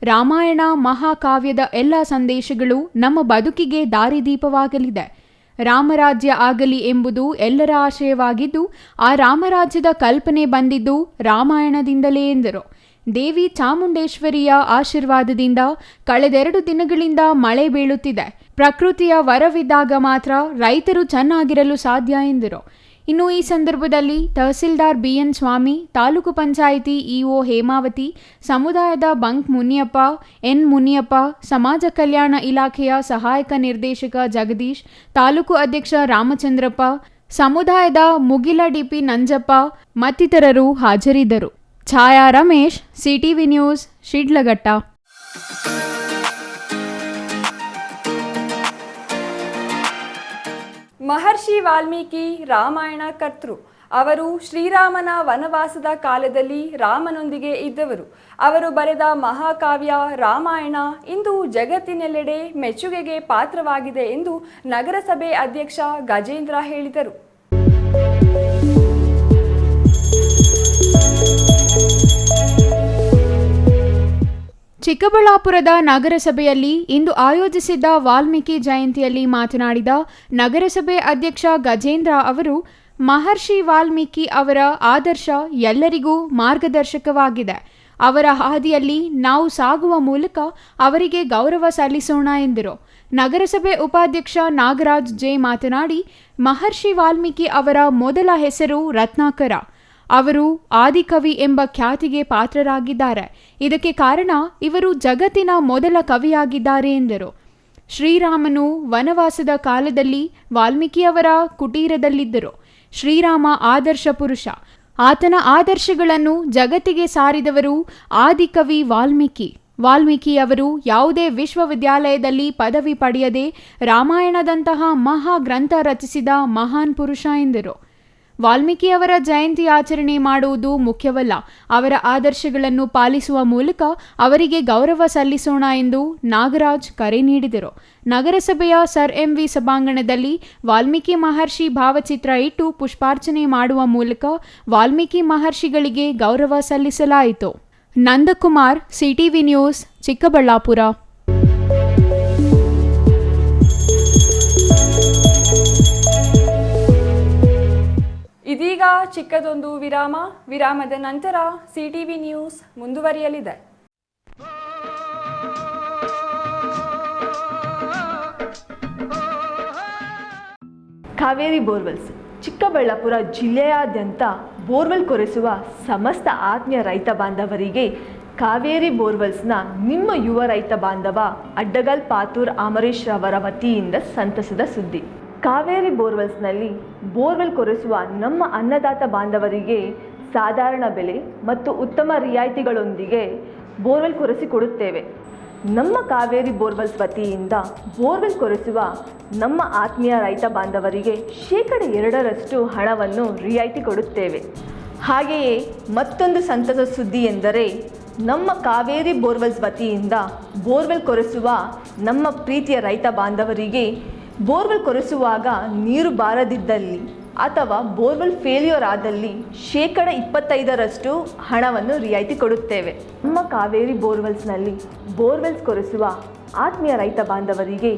ರಾಮಾಯಣ ಮಹಾಕಾವ್ಯದ ಎಲ್ಲ ಸಂದೇಶಗಳು ನಮ್ಮ ಬದುಕಿಗೆ ದಾರಿದೀಪವಾಗಲಿದೆ. ರಾಮರಾಜ್ಯ ಆಗಲಿ ಎಂಬುದು ಎಲ್ಲರ ಆಶಯವಾಗಿದ್ದು, ಆ ರಾಮರಾಜ್ಯದ ಕಲ್ಪನೆ ಬಂದಿದ್ದು ರಾಮಾಯಣದಿಂದಲೇ ಎಂದರು. ದೇವಿ ಚಾಮುಂಡೇಶ್ವರಿಯ ಆಶೀರ್ವಾದದಿಂದ ಕಳೆದೆರಡು ದಿನಗಳಿಂದ ಮಳೆ ಬೀಳುತ್ತಿದೆ. ಪ್ರಕೃತಿಯ ವರವಿದ್ದಾಗ ಮಾತ್ರ ರೈತರು ಚೆನ್ನಾಗಿರಲು ಸಾಧ್ಯ ಎಂದರು. ಇನ್ನು ಈ ಸಂದರ್ಭದಲ್ಲಿ ತಹಸೀಲ್ದಾರ್ ಬಿಎನ್ ಸ್ವಾಮಿ, ತಾಲೂಕು ಪಂಚಾಯಿತಿ ಇಒ ಹೇಮಾವತಿ, ಸಮುದಾಯದ ಬಂಕ್ ಮುನಿಯಪ್ಪ, ಎನ್ ಮುನಿಯಪ್ಪ, ಸಮಾಜ ಕಲ್ಯಾಣ ಇಲಾಖೆಯ ಸಹಾಯಕ ನಿರ್ದೇಶಕ ಜಗದೀಶ್, ತಾಲೂಕು ಅಧ್ಯಕ್ಷ ರಾಮಚಂದ್ರಪ್ಪ, ಸಮುದಾಯದ ಮುಗಿಲ ಡಿಪಿ ನಂಜಪ್ಪ ಮತ್ತಿತರರು ಹಾಜರಿದ್ದರು. ಛಾಯಾ ರಮೇಶ್, ಸಿಟಿವಿ ನ್ಯೂಸ್, ಶಿಡ್ಲಘಟ್ಟ. ಮಹರ್ಷಿ ವಾಲ್ಮೀಕಿ ರಾಮಾಯಣ ಕರ್ತೃ. ಅವರು ಶ್ರೀರಾಮನ ವನವಾಸದ ಕಾಲದಲ್ಲಿ ರಾಮನೊಂದಿಗೆ ಇದ್ದವರು. ಅವರು ಬರೆದ ಮಹಾಕಾವ್ಯ ರಾಮಾಯಣ ಇಂದು ಜಗತ್ತಿನೆಲ್ಲೆಡೆ ಮೆಚ್ಚುಗೆಗೆ ಪಾತ್ರವಾಗಿದೆ ಎಂದು ನಗರಸಭೆ ಅಧ್ಯಕ್ಷ ಗಜೇಂದ್ರ ಹೇಳಿದರು. ಚಿಕ್ಕಬಳ್ಳಾಪುರದ ನಗರಸಭೆಯಲ್ಲಿ ಇಂದು ಆಯೋಜಿಸಿದ್ದ ವಾಲ್ಮೀಕಿ ಜಯಂತಿಯಲ್ಲಿ ಮಾತನಾಡಿದ ನಗರಸಭೆ ಅಧ್ಯಕ್ಷ ಗಜೇಂದ್ರ ಅವರು, ಮಹರ್ಷಿ ವಾಲ್ಮೀಕಿ ಅವರ ಆದರ್ಶ ಎಲ್ಲರಿಗೂ ಮಾರ್ಗದರ್ಶಕವಾಗಿದೆ. ಅವರ ಹಾದಿಯಲ್ಲಿ ನಾವು ಸಾಗುವ ಮೂಲಕ ಅವರಿಗೆ ಗೌರವ ಸಲ್ಲಿಸೋಣ ಎಂದರು. ನಗರಸಭೆ ಉಪಾಧ್ಯಕ್ಷ ನಾಗರಾಜ್ ಜೆ ಮಾತನಾಡಿ, ಮಹರ್ಷಿ ವಾಲ್ಮೀಕಿ ಅವರ ಮೊದಲ ಹೆಸರು ರತ್ನಾಕರ. ಅವರು ಆದಿಕವಿ ಎಂಬ ಖ್ಯಾತಿಗೆ ಪಾತ್ರರಾಗಿದ್ದಾರೆ. ಇದಕ್ಕೆ ಕಾರಣ ಇವರು ಜಗತ್ತಿನ ಮೊದಲ ಕವಿಯಾಗಿದ್ದಾರೆ ಎಂದರು. ಶ್ರೀರಾಮನು ವನವಾಸದ ಕಾಲದಲ್ಲಿ ವಾಲ್ಮೀಕಿಯವರ ಕುಟೀರದಲ್ಲಿದ್ದರು. ಶ್ರೀರಾಮ ಆದರ್ಶ ಪುರುಷ. ಆತನ ಆದರ್ಶಗಳನ್ನು ಜಗತ್ತಿಗೆ ಸಾರಿದವರು ಆದಿಕವಿ ವಾಲ್ಮೀಕಿ. ವಾಲ್ಮೀಕಿಯವರು ಯಾವುದೇ ವಿಶ್ವವಿದ್ಯಾಲಯದಲ್ಲಿ ಪದವಿ ಪಡೆಯದೆ ರಾಮಾಯಣದಂತಹ ಮಹಾ ಗ್ರಂಥ ರಚಿಸಿದ ಮಹಾನ್ ಪುರುಷ ಎಂದರು. ವಾಲ್ಮೀಕಿಯವರ ಜಯಂತಿ ಆಚರಣೆ ಮಾಡುವುದು ಮುಖ್ಯವಲ್ಲ, ಅವರ ಆದರ್ಶಗಳನ್ನು ಪಾಲಿಸುವ ಮೂಲಕ ಅವರಿಗೆ ಗೌರವ ಸಲ್ಲಿಸೋಣ ಎಂದು ನಾಗರಾಜ್ ಕರೆ ನೀಡಿದರು. ನಗರಸಭೆಯ ಸರ್ ಎಂವಿ ಸಭಾಂಗಣದಲ್ಲಿ ವಾಲ್ಮೀಕಿ ಮಹರ್ಷಿ ಭಾವಚಿತ್ರ ಇಟ್ಟು ಪುಷ್ಪಾರ್ಚನೆ ಮಾಡುವ ಮೂಲಕ ವಾಲ್ಮೀಕಿ ಮಹರ್ಷಿಗಳಿಗೆ ಗೌರವ ಸಲ್ಲಿಸಲಾಯಿತು. Nandakumar, CTV news, Chikkaballapur. ಇದೀಗ ಚಿಕ್ಕದೊಂದು ವಿರಾಮದ ನಂತರ ಸಿಟಿವಿ ನ್ಯೂಸ್ ಮುಂದುವರಿಯಲಿದೆ. ಕಾವೇರಿ ಬೋರ್ವೆಲ್ಸ್ ಚಿಕ್ಕಬಳ್ಳಾಪುರ ಜಿಲ್ಲೆಯಾದ್ಯಂತ ಬೋರ್ವೆಲ್ ಕೊರೆಸುವ ಸಮಸ್ತ ಆತ್ಮೀಯ ರೈತ ಬಾಂಧವರಿಗೆ ಕಾವೇರಿ ಬೋರ್ವೆಲ್ಸ್ನ ನಿಮ್ಮ ಯುವ ರೈತ ಬಾಂಧವ ಅಡ್ಡಗಲ್ ಪಾತೂರ್ ಅಮರೀಶ್ ರವರ ವತಿಯಿಂದ ಸಂತಸದ ಸುದ್ದಿ. ಕಾವೇರಿ ಬೋರ್ವೆಲ್ಸ್ನಲ್ಲಿ ಬೋರ್ವೆಲ್ ಕೊರೆಸುವ ನಮ್ಮ ಅನ್ನದಾತ ಬಾಂಧವರಿಗೆ ಸಾಧಾರಣ ಬೆಲೆ ಮತ್ತು ಉತ್ತಮ ರಿಯಾಯಿತಿಗಳೊಂದಿಗೆ ಬೋರ್ವೆಲ್ ಕೊರೆಸಿಕೊಡುತ್ತೇವೆ. ನಮ್ಮ ಕಾವೇರಿ ಬೋರ್ವೆಲ್ಸ್ ವತಿಯಿಂದ ಬೋರ್ವೆಲ್ ಕೊರೆಸುವ ನಮ್ಮ ಆತ್ಮೀಯ ರೈತ ಬಾಂಧವರಿಗೆ 2% ಹಣವನ್ನು ರಿಯಾಯಿತಿ ಕೊಡುತ್ತೇವೆ. ಹಾಗೆಯೇ ಮತ್ತೊಂದು ಸಂತಸ ಸುದ್ದಿ ಎಂದರೆ, ನಮ್ಮ ಕಾವೇರಿ ಬೋರ್ವೆಲ್ಸ್ ವತಿಯಿಂದ ಬೋರ್ವೆಲ್ ಕೊರೆಸುವ ನಮ್ಮ ಪ್ರೀತಿಯ ರೈತ ಬಾಂಧವರಿಗೆ ಬೋರ್ವೆಲ್ ಕೊರೆಸುವಾಗ ನೀರು ಬಾರದಿದ್ದಲ್ಲಿ ಅಥವಾ ಬೋರ್ವೆಲ್ ಫೇಲ್ಯೂರ್ ಆದಲ್ಲಿ 25% ಹಣವನ್ನು ರಿಯಾಯಿತಿ ಕೊಡುತ್ತೇವೆ. ನಮ್ಮ ಕಾವೇರಿ ಬೋರ್ವೆಲ್ಸ್ನಲ್ಲಿ ಬೋರ್ವೆಲ್ಸ್ ಕೊರೆಸುವ ಆತ್ಮೀಯ ರೈತ ಬಾಂಧವರಿಗೆ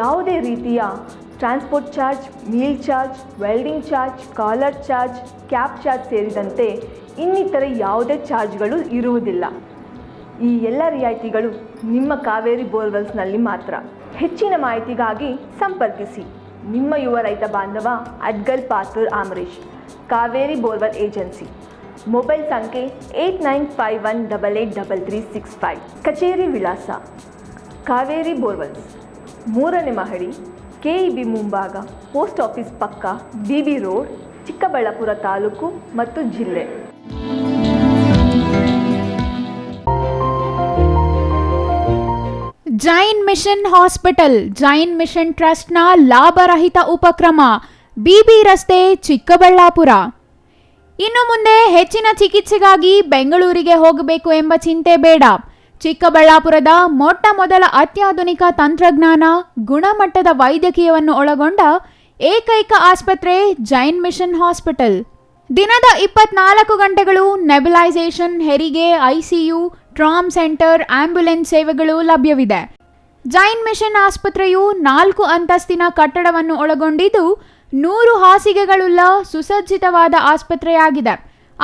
ಯಾವುದೇ ರೀತಿಯ transport charge, meal charge, welding charge, caller charge, cab charge ಸೇರಿದಂತೆ ಇನ್ನಿತರೆ ಯಾವುದೇ ಚಾರ್ಜ್ಗಳು ಇರುವುದಿಲ್ಲ. ಈ ಎಲ್ಲ ರಿಯಾಯಿತಿಗಳು ನಿಮ್ಮ ಕಾವೇರಿ ಬೋರ್ವೆಲ್ಸ್ನಲ್ಲಿ ಮಾತ್ರ. ಹೆಚ್ಚಿನ ಮಾಹಿತಿಗಾಗಿ ಸಂಪರ್ಕಿಸಿ ನಿಮ್ಮ ಯುವ ರೈತ ಬಾಂಧವ Adgal Pathur Amarish, Kaveri borewell agency. Mobile ಸಂಖ್ಯೆ 8951883365. ಕಚೇರಿ ವಿಳಾಸ ಕಾವೇರಿ ಬೋರ್ವೆಲ್ಸ್, 3ನೇ ಮಹಡಿ, ಕೆಇಬಿ ಮುಂಭಾಗ, ಪೋಸ್ಟ್ ಆಫೀಸ್ ಪಕ್ಕ, ಬಿಬಿ ರೋಡ್, ಚಿಕ್ಕಬಳ್ಳಾಪುರ ತಾಲೂಕು ಮತ್ತು ಜಿಲ್ಲೆ. Jain mission hospital, Jain mission ಟ್ರಸ್ಟ್ನ ಲಾಭರಹಿತ ಉಪಕ್ರಮ, ಬಿಬಿ ರಸ್ತೆ, ಚಿಕ್ಕಬಳ್ಳಾಪುರ. ಇನ್ನು ಮುಂದೆ ಹೆಚ್ಚಿನ ಚಿಕಿತ್ಸೆಗಾಗಿ ಬೆಂಗಳೂರಿಗೆ ಹೋಗಬೇಕು ಎಂಬ ಚಿಂತೆ ಬೇಡ. ಚಿಕ್ಕಬಳ್ಳಾಪುರದ ಮೊಟ್ಟ ಮೊದಲ ಅತ್ಯಾಧುನಿಕ ತಂತ್ರಜ್ಞಾನ, ಗುಣಮಟ್ಟದ ವೈದ್ಯಕೀಯವನ್ನು ಒಳಗೊಂಡ ಏಕೈಕ ಆಸ್ಪತ್ರೆ ಜೈನ್ ಮಿಷನ್ ಹಾಸ್ಪಿಟಲ್. ದಿನದ 24 ಗಂಟೆಗಳು ನೆಬುಲೈಸೇಷನ್, ಹೆರಿಗೆ, ಐಸಿಯು, ಟ್ರಾಮ್ ಸೆಂಟರ್, ಆಂಬ್ಯುಲೆನ್ಸ್ ಸೇವೆಗಳು ಲಭ್ಯವಿದೆ. ಜೈನ್ ಮಿಷನ್ ಆಸ್ಪತ್ರೆಯು 4 ಅಂತಸ್ತಿನ ಕಟ್ಟಡವನ್ನು ಒಳಗೊಂಡಿದ್ದು 100 ಹಾಸಿಗೆಗಳುಳ್ಳ ಸುಸಜ್ಜಿತವಾದ ಆಸ್ಪತ್ರೆಯಾಗಿದೆ.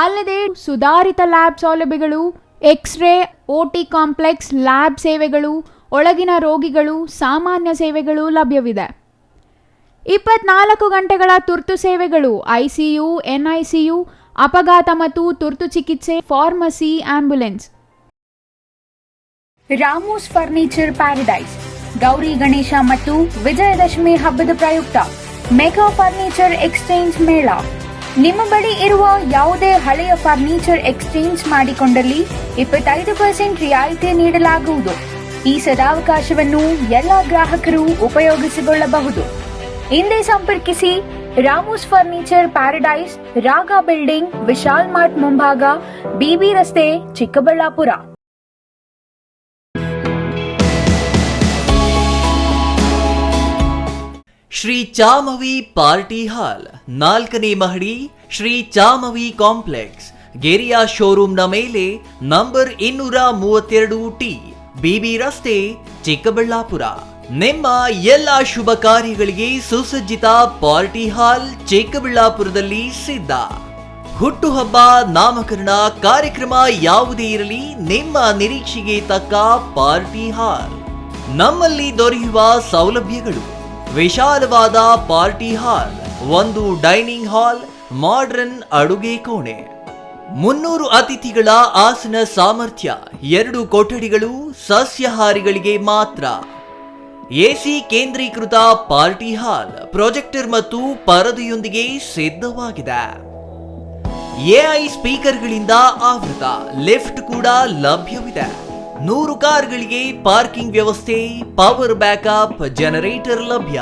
ಅಲ್ಲದೆ ಸುಧಾರಿತ ಲ್ಯಾಬ್ ಸೌಲಭ್ಯಗಳು, ಎಕ್ಸ್ರೇ, ಓಟಿ ಕಾಂಪ್ಲೆಕ್ಸ್, ಲ್ಯಾಬ್ ಸೇವೆಗಳು, ಒಳಗಿನ ರೋಗಿಗಳು, ಸಾಮಾನ್ಯ ಸೇವೆಗಳು ಲಭ್ಯವಿದೆ. 24 ಗಂಟೆಗಳ ತುರ್ತು ಸೇವೆಗಳು, ಐಸಿಯು, ಎನ್ಐಸಿಯು, ಅಪಘಾತ ಮತ್ತು ತುರ್ತು ಚಿಕಿತ್ಸೆ, pharmacy, ambulance. Ramu's furniture paradise Gauri Ganesha ಮತ್ತು ವಿಜಯದಶಮಿ ಹಬ್ಬದ ಪ್ರಯುಕ್ತ ಮೆಗಾ ಫರ್ನಿಚರ್ ಎಕ್ಸ್ಚೇಂಜ್ ಮೇಳ. ನಿಮ್ಮ ಬಳಿ ಇರುವ ಯಾವುದೇ ಹಳೆಯ ಫರ್ನಿಚರ್ ಎಕ್ಸ್ಚೇಂಜ್ ಮಾಡಿಕೊಂಡಲ್ಲಿ 25% ರಿಯಾಯಿತಿ ನೀಡಲಾಗುವುದು. ಈ ಸದಾವಕಾಶವನ್ನು ಎಲ್ಲ ಗ್ರಾಹಕರು ಉಪಯೋಗಿಸಿಕೊಳ್ಳಬಹುದು. ಹಿಂದೆ ಸಂಪರ್ಕಿಸಿ ರಾಮೂಸ್ ಫರ್ನಿಚರ್ ಪ್ಯಾರಡೈಸ್, ರಾಗ ಬಿಲ್ಡಿಂಗ್, ವಿಶಾಲ್ ಮಾರ್ಟ್ ಮುಂಭಾಗ, ಬಿಬಿ ರಸ್ತೆ, ಚಿಕ್ಕಬಳ್ಳಾಪುರ. ಶ್ರೀ ಚಾಮವಿ ಪಾರ್ಟಿ ಹಾಲ್, 4ನೇ ಮಹಡಿ, ಶ್ರೀ ಚಾಮವಿ ಕಾಂಪ್ಲೆಕ್ಸ್, ಗೆರಿಯಾ ಶೋರೂಮ್ನ ಮೇಲೆ, ನಂಬರ್ 232T, ಬಿಬಿ ರಸ್ತೆ, ಚಿಕ್ಕಬಳ್ಳಾಪುರ. ನಿಮ್ಮ ಎಲ್ಲ ಶುಭ ಕಾರ್ಯಗಳಿಗೆ ಸುಸಜ್ಜಿತ ಪಾರ್ಟಿ ಹಾಲ್ ಚಿಕ್ಕಬಳ್ಳಾಪುರದಲ್ಲಿ ಸಿದ್ಧ. ಹುಟ್ಟುಹಬ್ಬ, ನಾಮಕರಣ, ಕಾರ್ಯಕ್ರಮ ಯಾವುದೇ ಇರಲಿ, ನಿಮ್ಮ ನಿರೀಕ್ಷೆಗೆ ತಕ್ಕ ಪಾರ್ಟಿ ಹಾಲ್. ನಮ್ಮಲ್ಲಿ ದೊರೆಯುವ ಸೌಲಭ್ಯಗಳು: ವಿಶಾಲವಾದ party hall, 1 dining hall, modern ಅಡುಗೆ ಕೋಣೆ, 300 ಅತಿಥಿಗಳ ಆಸನ ಸಾಮರ್ಥ್ಯ, 2 ಕೊಠಡಿಗಳು ಸಸ್ಯಾಹಾರಿಗಳಿಗೆ ಮಾತ್ರ, ಎಸಿ ಕೇಂದ್ರೀಕೃತ ಪಾರ್ಟಿ ಹಾಲ್, ಪ್ರೊಜೆಕ್ಟರ್ ಮತ್ತು ಪರದೆಯೊಂದಿಗೆ ಸಿದ್ಧವಾಗಿದೆ. ಎಐ ಸ್ಪೀಕರ್ಗಳಿಂದ ಆವೃತ, ಲಿಫ್ಟ್ ಕೂಡ ಲಭ್ಯವಿದೆ. 100 ಕಾರ್ಗಳಿಗೆ ಪಾರ್ಕಿಂಗ್ ವ್ಯವಸ್ಥೆ, ಪವರ್ ಬ್ಯಾಕಪ್ ಜನರೇಟರ್ ಲಭ್ಯ.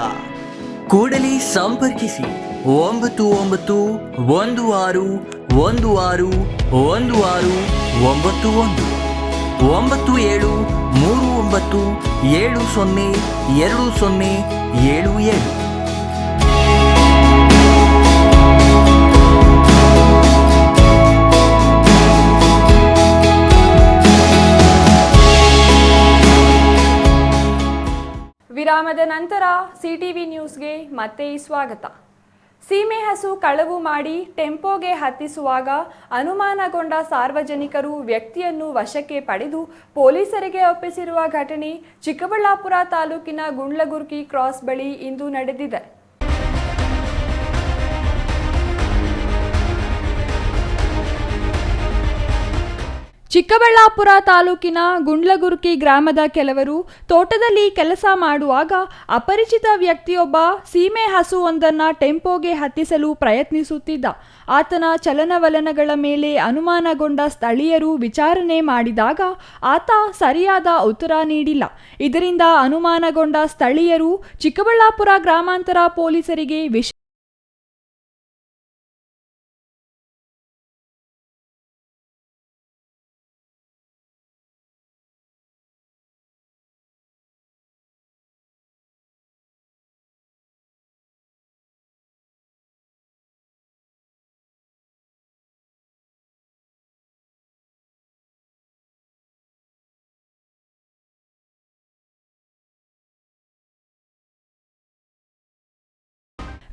ಕೂಡಲೇ ಸಂಪರ್ಕಿಸಿ 9916161691 9739702077. ವಿರಾಮದ ನಂತರ ಸಿಟಿವಿ ನ್ಯೂಸ್ಗೆ ಮತ್ತೆ ಸ್ವಾಗತ. ಸೀಮೆ ಹಸು ಕಳವು ಮಾಡಿ ಟೆಂಪೋಗೆ ಹತ್ತಿಸುವಾಗ ಅನುಮಾನಗೊಂಡ ಸಾರ್ವಜನಿಕರು ವ್ಯಕ್ತಿಯನ್ನು ವಶಕ್ಕೆ ಪಡೆದು ಪೊಲೀಸರಿಗೆ ಒಪ್ಪಿಸಿರುವ ಘಟನೆ ಚಿಕ್ಕಬಳ್ಳಾಪುರ ತಾಲೂಕಿನ ಗುಂಡ್ಲಗುರ್ಕಿ ಕ್ರಾಸ್ ಬಳಿ ಇಂದು ನಡೆದಿದೆ. ಚಿಕ್ಕಬಳ್ಳಾಪುರ ತಾಲೂಕಿನ ಗುಂಡ್ಲಗುರ್ಕಿ ಗ್ರಾಮದ ಕೆಲವರು ತೋಟದಲ್ಲಿ ಕೆಲಸ ಮಾಡುವಾಗ ಅಪರಿಚಿತ ವ್ಯಕ್ತಿಯೊಬ್ಬ ಸೀಮೆ ಹಸುವೊಂದನ್ನು ಟೆಂಪೋಗೆ ಹತ್ತಿಸಲು ಪ್ರಯತ್ನಿಸುತ್ತಿದ್ದ. ಆತನ ಚಲನವಲನಗಳ ಮೇಲೆ ಅನುಮಾನಗೊಂಡ ಸ್ಥಳೀಯರು ವಿಚಾರಣೆ ಮಾಡಿದಾಗ ಆತ ಸರಿಯಾದ ಉತ್ತರ ನೀಡಿಲ್ಲ. ಇದರಿಂದ ಅನುಮಾನಗೊಂಡ ಸ್ಥಳೀಯರು ಚಿಕ್ಕಬಳ್ಳಾಪುರ ಗ್ರಾಮಾಂತರ ಪೊಲೀಸರಿಗೆ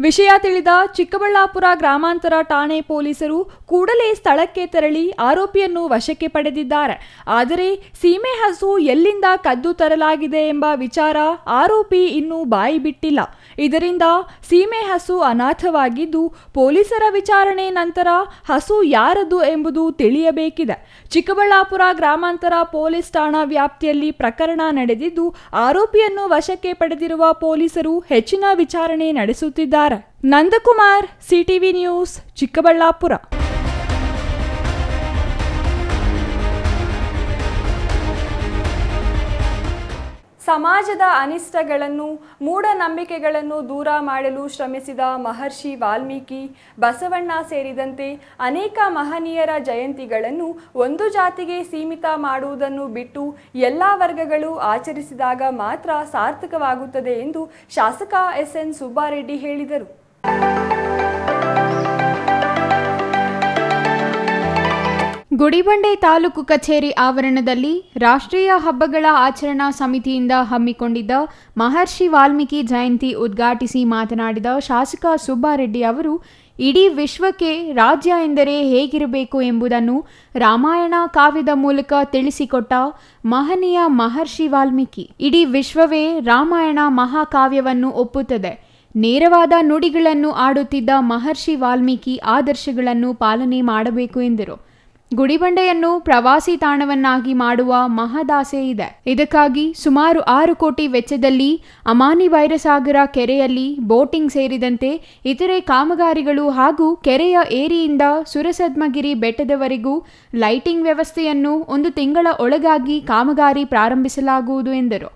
ವಿಷಯ ತಿಳಿದ ಚಿಕ್ಕಬಳ್ಳಾಪುರ ಗ್ರಾಮಾಂತರ ಠಾಣೆ ಪೊಲೀಸರು ಕೂಡಲೇ ಸ್ಥಳಕ್ಕೆ ತೆರಳಿ ಆರೋಪಿಯನ್ನು ವಶಕ್ಕೆ ಪಡೆದಿದ್ದಾರೆ. ಆದರೆ ಸೀಮೆ ಹಸು ಎಲ್ಲಿಂದ ಕದ್ದು ತರಲಾಗಿದೆ ಎಂಬ ವಿಚಾರ ಆರೋಪಿ ಇನ್ನೂ ಬಾಯಿ ಬಿಟ್ಟಿಲ್ಲ. ಇದರಿಂದ ಸೀಮೆ ಹಸು ಅನಾಥವಾಗಿದ್ದು ಪೊಲೀಸರ ವಿಚಾರಣೆ ನಂತರ ಹಸು ಯಾರದು ಎಂಬುದು ತಿಳಿಯಬೇಕಿದೆ. ಚಿಕ್ಕಬಳ್ಳಾಪುರ ಗ್ರಾಮಾಂತರ ಪೊಲೀಸ್ ಠಾಣಾ ವ್ಯಾಪ್ತಿಯಲ್ಲಿ ಪ್ರಕರಣ ನಡೆದಿದ್ದು ಆರೋಪಿಯನ್ನು ವಶಕ್ಕೆ ಪಡೆದಿರುವ ಪೊಲೀಸರು ಹೆಚ್ಚಿನ ವಿಚಾರಣೆ ನಡೆಸುತ್ತಿದ್ದಾರೆ. Nandakumar, CTV news, Chikkaballapur. ಸಮಾಜದ ಅನಿಷ್ಟಗಳನ್ನು ಮೂಢನಂಬಿಕೆಗಳನ್ನು ದೂರ ಮಾಡಲು ಶ್ರಮಿಸಿದ ಮಹರ್ಷಿ ವಾಲ್ಮೀಕಿ, ಬಸವಣ್ಣ ಸೇರಿದಂತೆ ಅನೇಕ ಮಹನೀಯರ ಜಯಂತಿಗಳನ್ನು ಒಂದು ಜಾತಿಗೆ ಸೀಮಿತ ಮಾಡುವುದನ್ನು ಬಿಟ್ಟು ಎಲ್ಲ ವರ್ಗಗಳು ಆಚರಿಸಿದಾಗ ಮಾತ್ರ ಸಾರ್ಥಕವಾಗುತ್ತದೆ ಎಂದು ಶಾಸಕ ಎಸ್.ಎನ್. ಸುಬ್ಬಾರೆಡ್ಡಿ ಹೇಳಿದರು. ಗುಡಿಬಂಡೆ ತಾಲೂಕು ಕಚೇರಿ ಆವರಣದಲ್ಲಿ ರಾಷ್ಟ್ರೀಯ ಹಬ್ಬಗಳ ಆಚರಣಾ ಸಮಿತಿಯಿಂದ ಹಮ್ಮಿಕೊಂಡಿದ್ದ ಮಹರ್ಷಿ ವಾಲ್ಮೀಕಿ ಜಯಂತಿ ಉದ್ಘಾಟಿಸಿ ಮಾತನಾಡಿದ ಶಾಸಕ ಸುಬ್ಬಾರೆಡ್ಡಿ ಅವರು, ಇಡೀ ವಿಶ್ವಕ್ಕೆ ರಾಜ್ಯ ಎಂದರೆ ಹೇಗಿರಬೇಕು ಎಂಬುದನ್ನು ರಾಮಾಯಣ ಕಾವ್ಯದ ಮೂಲಕ ತಿಳಿಸಿಕೊಟ್ಟ ಮಹನೀಯ ಮಹರ್ಷಿ ವಾಲ್ಮೀಕಿ. ಇಡೀ ವಿಶ್ವವೇ ರಾಮಾಯಣ ಮಹಾಕಾವ್ಯವನ್ನು ಒಪ್ಪುತ್ತದೆ. ನೇರವಾದ ನುಡಿಗಳನ್ನು ಆಡುತ್ತಿದ್ದ ಮಹರ್ಷಿ ವಾಲ್ಮೀಕಿ ಆದರ್ಶಗಳನ್ನು ಪಾಲನೆ ಮಾಡಬೇಕು ಎಂದರು. ಗುಡಿಬಂಡೆಯನ್ನು ಪ್ರವಾಸಿ ತಾಣವನ್ನಾಗಿ ಮಾಡುವ ಮಹದಾಸೆ ಇದೆ. ಇದಕ್ಕಾಗಿ ಸುಮಾರು 6 ಕೋಟಿ ವೆಚ್ಚದಲ್ಲಿ ಅಮಾನಿ ಬೈರಸಾಗರ ಕೆರೆಯಲ್ಲಿ ಬೋಟಿಂಗ್ ಸೇರಿದಂತೆ ಇತರೆ ಕಾಮಗಾರಿಗಳು ಹಾಗೂ ಕೆರೆಯ ಏರಿಯಿಂದ ಸುರಸದ್ಮಗಿರಿ ಬೆಟ್ಟದವರೆಗೂ ಲೈಟಿಂಗ್ ವ್ಯವಸ್ಥೆಯನ್ನು 1 ತಿಂಗಳ ಒಳಗಾಗಿ ಕಾಮಗಾರಿ ಪ್ರಾರಂಭಿಸಲಾಗುವುದು ಎಂದರು.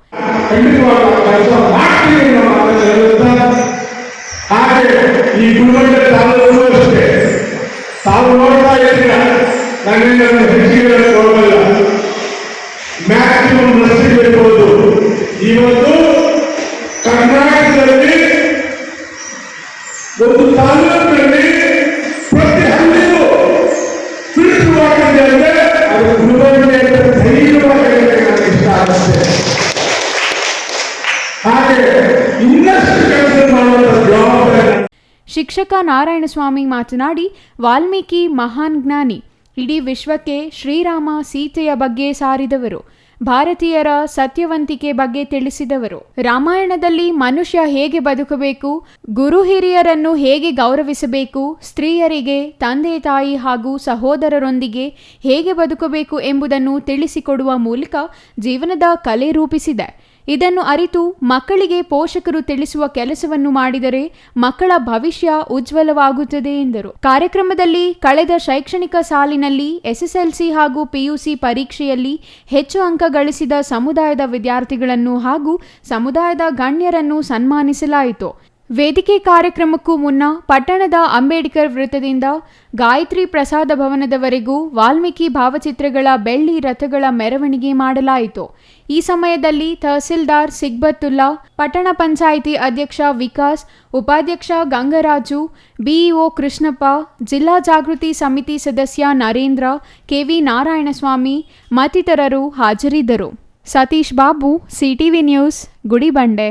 ಮ್ಯಾಕ್ಸಿಮಮ್ ನಡೆಸಿರಬಹುದು. ಇವತ್ತು ಕರ್ನಾಟಕದಲ್ಲಿ ಒಂದು ತಾಲೂಕಿನಲ್ಲಿ ಪ್ರತಿ ಹಳ್ಳಿಗೂ ತಿಳಿಸುವಾಗಿದೆ ಅಂದರೆ ಅದು ಗುರುಬಂಡೆ ಅಂತ ಧೈರ್ಯವಾಗಿ ನನಗೆ ಇಷ್ಟ ಆಗುತ್ತೆ. ಹಾಗೆ ಇನ್ನಷ್ಟು ಕೆಲಸ ಮಾಡುವಂತ ಜವಾಬ್ದಾರಿ. ಶಿಕ್ಷಕ ನಾರಾಯಣಸ್ವಾಮಿ ಮಾತನಾಡಿ, ವಾಲ್ಮೀಕಿ ಮಹಾನ್ ಜ್ಞಾನಿ, ಇಡೀ ವಿಶ್ವಕ್ಕೆ ಶ್ರೀರಾಮ ಸೀತೆಯ ಬಗ್ಗೆ ಸಾರಿದವರು, ಭಾರತೀಯರ ಸತ್ಯವಂತಿಕೆ ಬಗ್ಗೆ ತಿಳಿಸಿದವರು. ರಾಮಾಯಣದಲ್ಲಿ ಮನುಷ್ಯ ಹೇಗೆ ಬದುಕಬೇಕು, ಗುರು ಹಿರಿಯರನ್ನು ಹೇಗೆ ಗೌರವಿಸಬೇಕು, ಸ್ತ್ರೀಯರಿಗೆ ತಂದೆ ತಾಯಿ ಹಾಗೂ ಸಹೋದರರೊಂದಿಗೆ ಹೇಗೆ ಬದುಕಬೇಕು ಎಂಬುದನ್ನು ತಿಳಿಸಿಕೊಡುವ ಮೂಲಕ ಜೀವನದ ಕಲೆ ರೂಪಿಸಿದೆ. ಇದನ್ನು ಅರಿತು ಮಕ್ಕಳಿಗೆ ಪೋಷಕರು ತಿಳಿಸುವ ಕೆಲಸವನ್ನು ಮಾಡಿದರೆ ಮಕ್ಕಳ ಭವಿಷ್ಯ ಉಜ್ವಲವಾಗುತ್ತದೆ ಎಂದರು. ಕಾರ್ಯಕ್ರಮದಲ್ಲಿ ಕಳೆದ ಶೈಕ್ಷಣಿಕ ಸಾಲಿನಲ್ಲಿ ಎಸ್ಎಸ್ಎಲ್ಸಿ ಹಾಗೂ ಪಿಯುಸಿ ಪರೀಕ್ಷೆಯಲ್ಲಿ ಹೆಚ್ಚು ಅಂಕ ಗಳಿಸಿದ ಸಮುದಾಯದ ವಿದ್ಯಾರ್ಥಿಗಳನ್ನು ಹಾಗೂ ಸಮುದಾಯದ ಗಣ್ಯರನ್ನು ಸನ್ಮಾನಿಸಲಾಯಿತು. ವೇದಿಕೆ ಕಾರ್ಯಕ್ರಮಕ್ಕೂ ಮುನ್ನ ಪಟ್ಟಣದ ಅಂಬೇಡ್ಕರ್ ವೃತ್ತದಿಂದ ಗಾಯತ್ರಿ ಪ್ರಸಾದ ಭವನದವರೆಗೂ ವಾಲ್ಮೀಕಿ ಭಾವಚಿತ್ರಗಳ ಬೆಳ್ಳಿ ರಥಗಳ ಮೆರವಣಿಗೆ ಮಾಡಲಾಯಿತು. ಈ ಸಮಯದಲ್ಲಿ ತಹಸೀಲ್ದಾರ್ ಸಿಗ್ಬತ್ತುಲ್ಲಾ, ಪಟ್ಟಣ ಪಂಚಾಯಿತಿ ಅಧ್ಯಕ್ಷ ವಿಕಾಸ್, ಉಪಾಧ್ಯಕ್ಷ ಗಂಗರಾಜು, ಬಿಇಒ ಕೃಷ್ಣಪ್ಪ, ಜಿಲ್ಲಾ ಜಾಗೃತಿ ಸಮಿತಿ ಸದಸ್ಯ ನರೇಂದ್ರ, ಕೆವಿ ನಾರಾಯಣಸ್ವಾಮಿ ಮತ್ತಿತರರು ಹಾಜರಿದ್ದರು. Satish Babu, CTV news, Gudibande.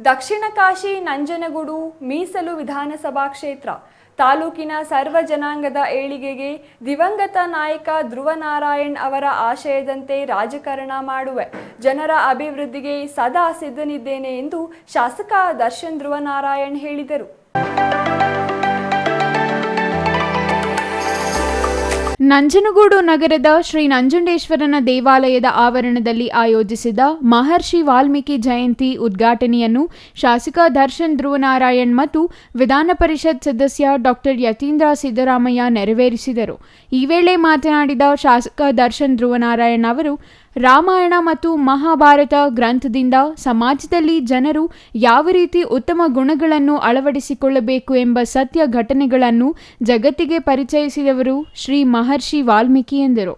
ದಕ್ಷಿಣ ಕಾಶಿ ನಂಜನಗೂಡು ಮೀಸಲು ವಿಧಾನಸಭಾ ಕ್ಷೇತ್ರ ತಾಲೂಕಿನ ಸರ್ವ ಜನಾಂಗದ ಏಳಿಗೆಗೆ ದಿವಂಗತ ನಾಯಕ ಧ್ರುವನಾರಾಯಣ್ ಅವರ ಆಶಯದಂತೆ ರಾಜಕಾರಣ ಮಾಡುವೆ, ಜನರ ಅಭಿವೃದ್ಧಿಗೆ ಸದಾ ಸಿದ್ಧನಿದ್ದೇನೆ ಎಂದು ಶಾಸಕ ದರ್ಶನ್ ಧ್ರುವನಾರಾಯಣ್ ಹೇಳಿದರು. ನಂಜನಗೂಡು ನಗರದ ಶ್ರೀ ನಂಜುಂಡೇಶ್ವರನ ದೇವಾಲಯದ ಆವರಣದಲ್ಲಿ ಆಯೋಜಿಸಿದ ಮಹರ್ಷಿ ವಾಲ್ಮೀಕಿ ಜಯಂತಿ ಉದ್ಘಾಟನೆಯನ್ನು ಶಾಸಕ ದರ್ಶನ್ ಧ್ರುವನಾರಾಯಣ್ ಮತ್ತು ವಿಧಾನ ಪರಿಷತ್ ಸದಸ್ಯ ಡಾಕ್ಟರ್ ಯತೀಂದ್ರ ಸಿದ್ದರಾಮಯ್ಯ ನೆರವೇರಿಸಿದರು. ಈ ವೇಳೆ ಮಾತನಾಡಿದ ಶಾಸಕ ದರ್ಶನ್ ಧ್ರುವನಾರಾಯಣ್ ಅವರು, ರಾಮಾಯಣ ಮತ್ತು ಮಹಾಭಾರತ ಗ್ರಂಥದಿಂದ ಸಮಾಜದಲ್ಲಿ ಜನರು ಯಾವ ರೀತಿ ಉತ್ತಮ ಗುಣಗಳನ್ನು ಅಳವಡಿಸಿಕೊಳ್ಳಬೇಕು ಎಂಬ ಸತ್ಯ ಘಟನೆಗಳನ್ನು ಜಗತ್ತಿಗೆ ಪರಿಚಯಿಸಿದವರು ಶ್ರೀ ಮಹರ್ಷಿ ವಾಲ್ಮೀಕಿ ಎಂದರು.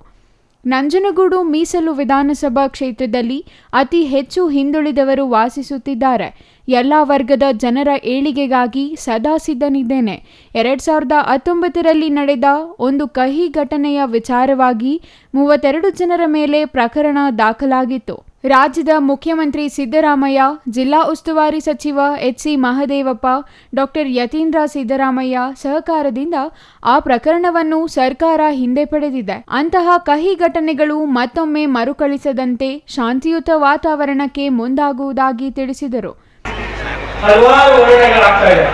ನಂಜನಗೂಡು ಮೀಸಲು ವಿಧಾನಸಭಾ ಕ್ಷೇತ್ರದಲ್ಲಿ ಅತಿ ಹೆಚ್ಚು ಹಿಂದುಳಿದವರು ವಾಸಿಸುತ್ತಿದ್ದಾರೆ. ಎಲ್ಲ ವರ್ಗದ ಜನರ ಏಳಿಗೆಗಾಗಿ ಸದಾ ಸಿದ್ಧನಿದ್ದೇನೆ. 2019ರಲ್ಲಿ ನಡೆದ ಒಂದು ಕಹಿ ಘಟನೆಯ ವಿಚಾರವಾಗಿ 32 ಜನರ ಮೇಲೆ ಪ್ರಕರಣ ದಾಖಲಾಗಿತ್ತು. ರಾಜ್ಯದ ಮುಖ್ಯಮಂತ್ರಿ ಸಿದ್ದರಾಮಯ್ಯ, ಜಿಲ್ಲಾ ಉಸ್ತುವಾರಿ ಸಚಿವ ಎಚ್.ಸಿ. ಮಹದೇವಪ್ಪ, ಡಾಕ್ಟರ್ ಯತೀಂದ್ರ ಸಿದ್ದರಾಮಯ್ಯ ಸಹಕಾರದಿಂದ ಆ ಪ್ರಕರಣವನ್ನು ಸರ್ಕಾರ ಹಿಂದೆ ಪಡೆದಿದೆ. ಅಂತಹ ಕಹಿ ಘಟನೆಗಳು ಮತ್ತೊಮ್ಮೆ ಮರುಕಳಿಸದಂತೆ ಶಾಂತಿಯುತ ವಾತಾವರಣಕ್ಕೆ ಮುಂದಾಗುವುದಾಗಿ ತಿಳಿಸಿದರು. ಹಲವಾರು ಹೋರಾಟಗಳಾಗ್ತಾ ಇದೆ.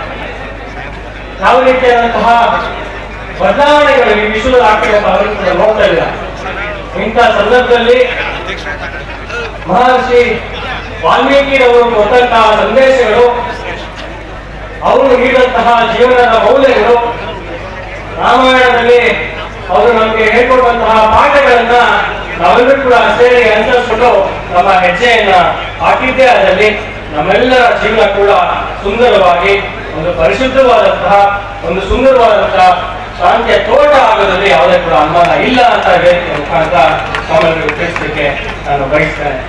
ಯಾವ ರೀತಿಯಾದಂತಹ ಬದಲಾವಣೆಗಳು ಈ ವಿಶ್ವದಲ್ಲಿ ಆಗ್ತಿದೆ ಅಂತ ನೋಡ್ತಾ ಇಲ್ಲ. ಇಂಥ ಸಂದರ್ಭದಲ್ಲಿ ಮಹರ್ಷಿ ವಾಲ್ಮೀಕಿರವರು ಕೊಟ್ಟಂತಹ ಸಂದೇಶಗಳು, ಅವರು ನೀಡಿದಂತಹ ಜೀವನದ ಮೌಲ್ಯಗಳು, ರಾಮಾಯಣದಲ್ಲಿ ಅವರು ನಮಗೆ ಹೇಳ್ಕೊಡುವಂತಹ ಪಾಠಗಳನ್ನ ನಾವೆಲ್ಲರೂ ಕೂಡ ಸೇರಿ ಅನುಸರಿಸಿಕೊಂಡು ನಮ್ಮ ಹೆಜ್ಜೆಯನ್ನ ಹಾಕಿದ್ದೇ ಅದರಲ್ಲಿ ನಮ್ಮೆಲ್ಲರ ಜೀವನ ಕೂಡ ಸುಂದರವಾಗಿ ಒಂದು ಪರಿಶುದ್ಧವಾದಂತಹ ಒಂದು ಸುಂದರವಾದಂತಹ ಶಾಂತಿಯ ತೋಟ ಆಗೋದ್ರಲ್ಲಿ ಯಾವುದೇ ಕೂಡ ಅನುಮಾನ ಇಲ್ಲ ಅಂತ ವೇದಿಕೆ ಮುಖಾಂತರ ತಮ್ಮೆಲ್ಲರಿಗೂ ತಿಳಿಸಲಿಕ್ಕೆ ನಾನು ಬಯಸ್ತೇನೆ.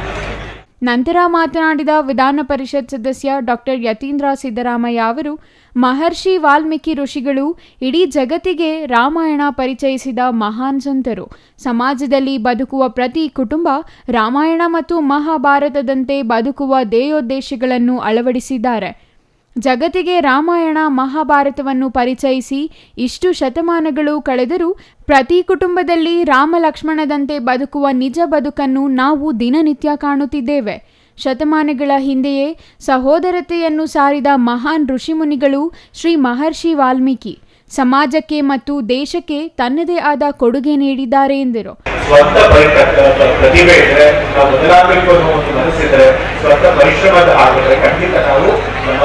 ನಂತರ ಮಾತನಾಡಿದ ವಿಧಾನ ಪರಿಷತ್ ಸದಸ್ಯ ಡಾಕ್ಟರ್ ಯತೀಂದ್ರ ಸಿದ್ದರಾಮಯ್ಯ ಅವರು, ಮಹರ್ಷಿ ವಾಲ್ಮೀಕಿ ಋಷಿಗಳು ಇಡೀ ಜಗತ್ತಿಗೆ ರಾಮಾಯಣ ಪರಿಚಯಿಸಿದ ಮಹಾನ್ ಸಂತರು. ಸಮಾಜದಲ್ಲಿ ಬದುಕುವ ಪ್ರತಿ ಕುಟುಂಬ ರಾಮಾಯಣ ಮತ್ತು ಮಹಾಭಾರತದಂತೆ ಬದುಕುವ ಧ್ಯೇಯೋದ್ದೇಶಗಳನ್ನು ಅಳವಡಿಸಿದ್ದಾರೆ. ಜಗತ್ತಿಗೆ ರಾಮಾಯಣ ಮಹಾಭಾರತವನ್ನು ಪರಿಚಯಿಸಿ ಇಷ್ಟು ಶತಮಾನಗಳು ಕಳೆದರೂ ಪ್ರತಿ ಕುಟುಂಬದಲ್ಲಿ ರಾಮ ಲಕ್ಷ್ಮಣದಂತೆ ಬದುಕುವ ನಿಜ ಬದುಕನ್ನು ನಾವು ದಿನನಿತ್ಯ ಕಾಣುತ್ತಿದ್ದೇವೆ. ಶತಮಾನಗಳ ಹಿಂದೆಯೇ ಸಹೋದರತೆಯನ್ನು ಸಾರಿದ ಮಹಾನ್ ಋಷಿಮುನಿಗಳು ಶ್ರೀ ಮಹರ್ಷಿ ವಾಲ್ಮೀಕಿ ಸಮಾಜಕ್ಕೆ ಮತ್ತು ದೇಶಕ್ಕೆ ತನ್ನದೇ ಆದ ಕೊಡುಗೆ ನೀಡಿದ್ದಾರೆ ಎಂದರು. ಸ್ವಂತ ಪ್ರತಿಭೆ ಇದ್ರೆ, ನಾವು ಬದಲಾಗಬೇಕು ಅನ್ನೋ ಒಂದು ಮನಸ್ಸಿದ್ರೆ, ಸ್ವಂತ ಪರಿಶ್ರಮದ ಆಗಿದ್ರೆ ಖಂಡಿತ ನಾವು ನಮ್ಮ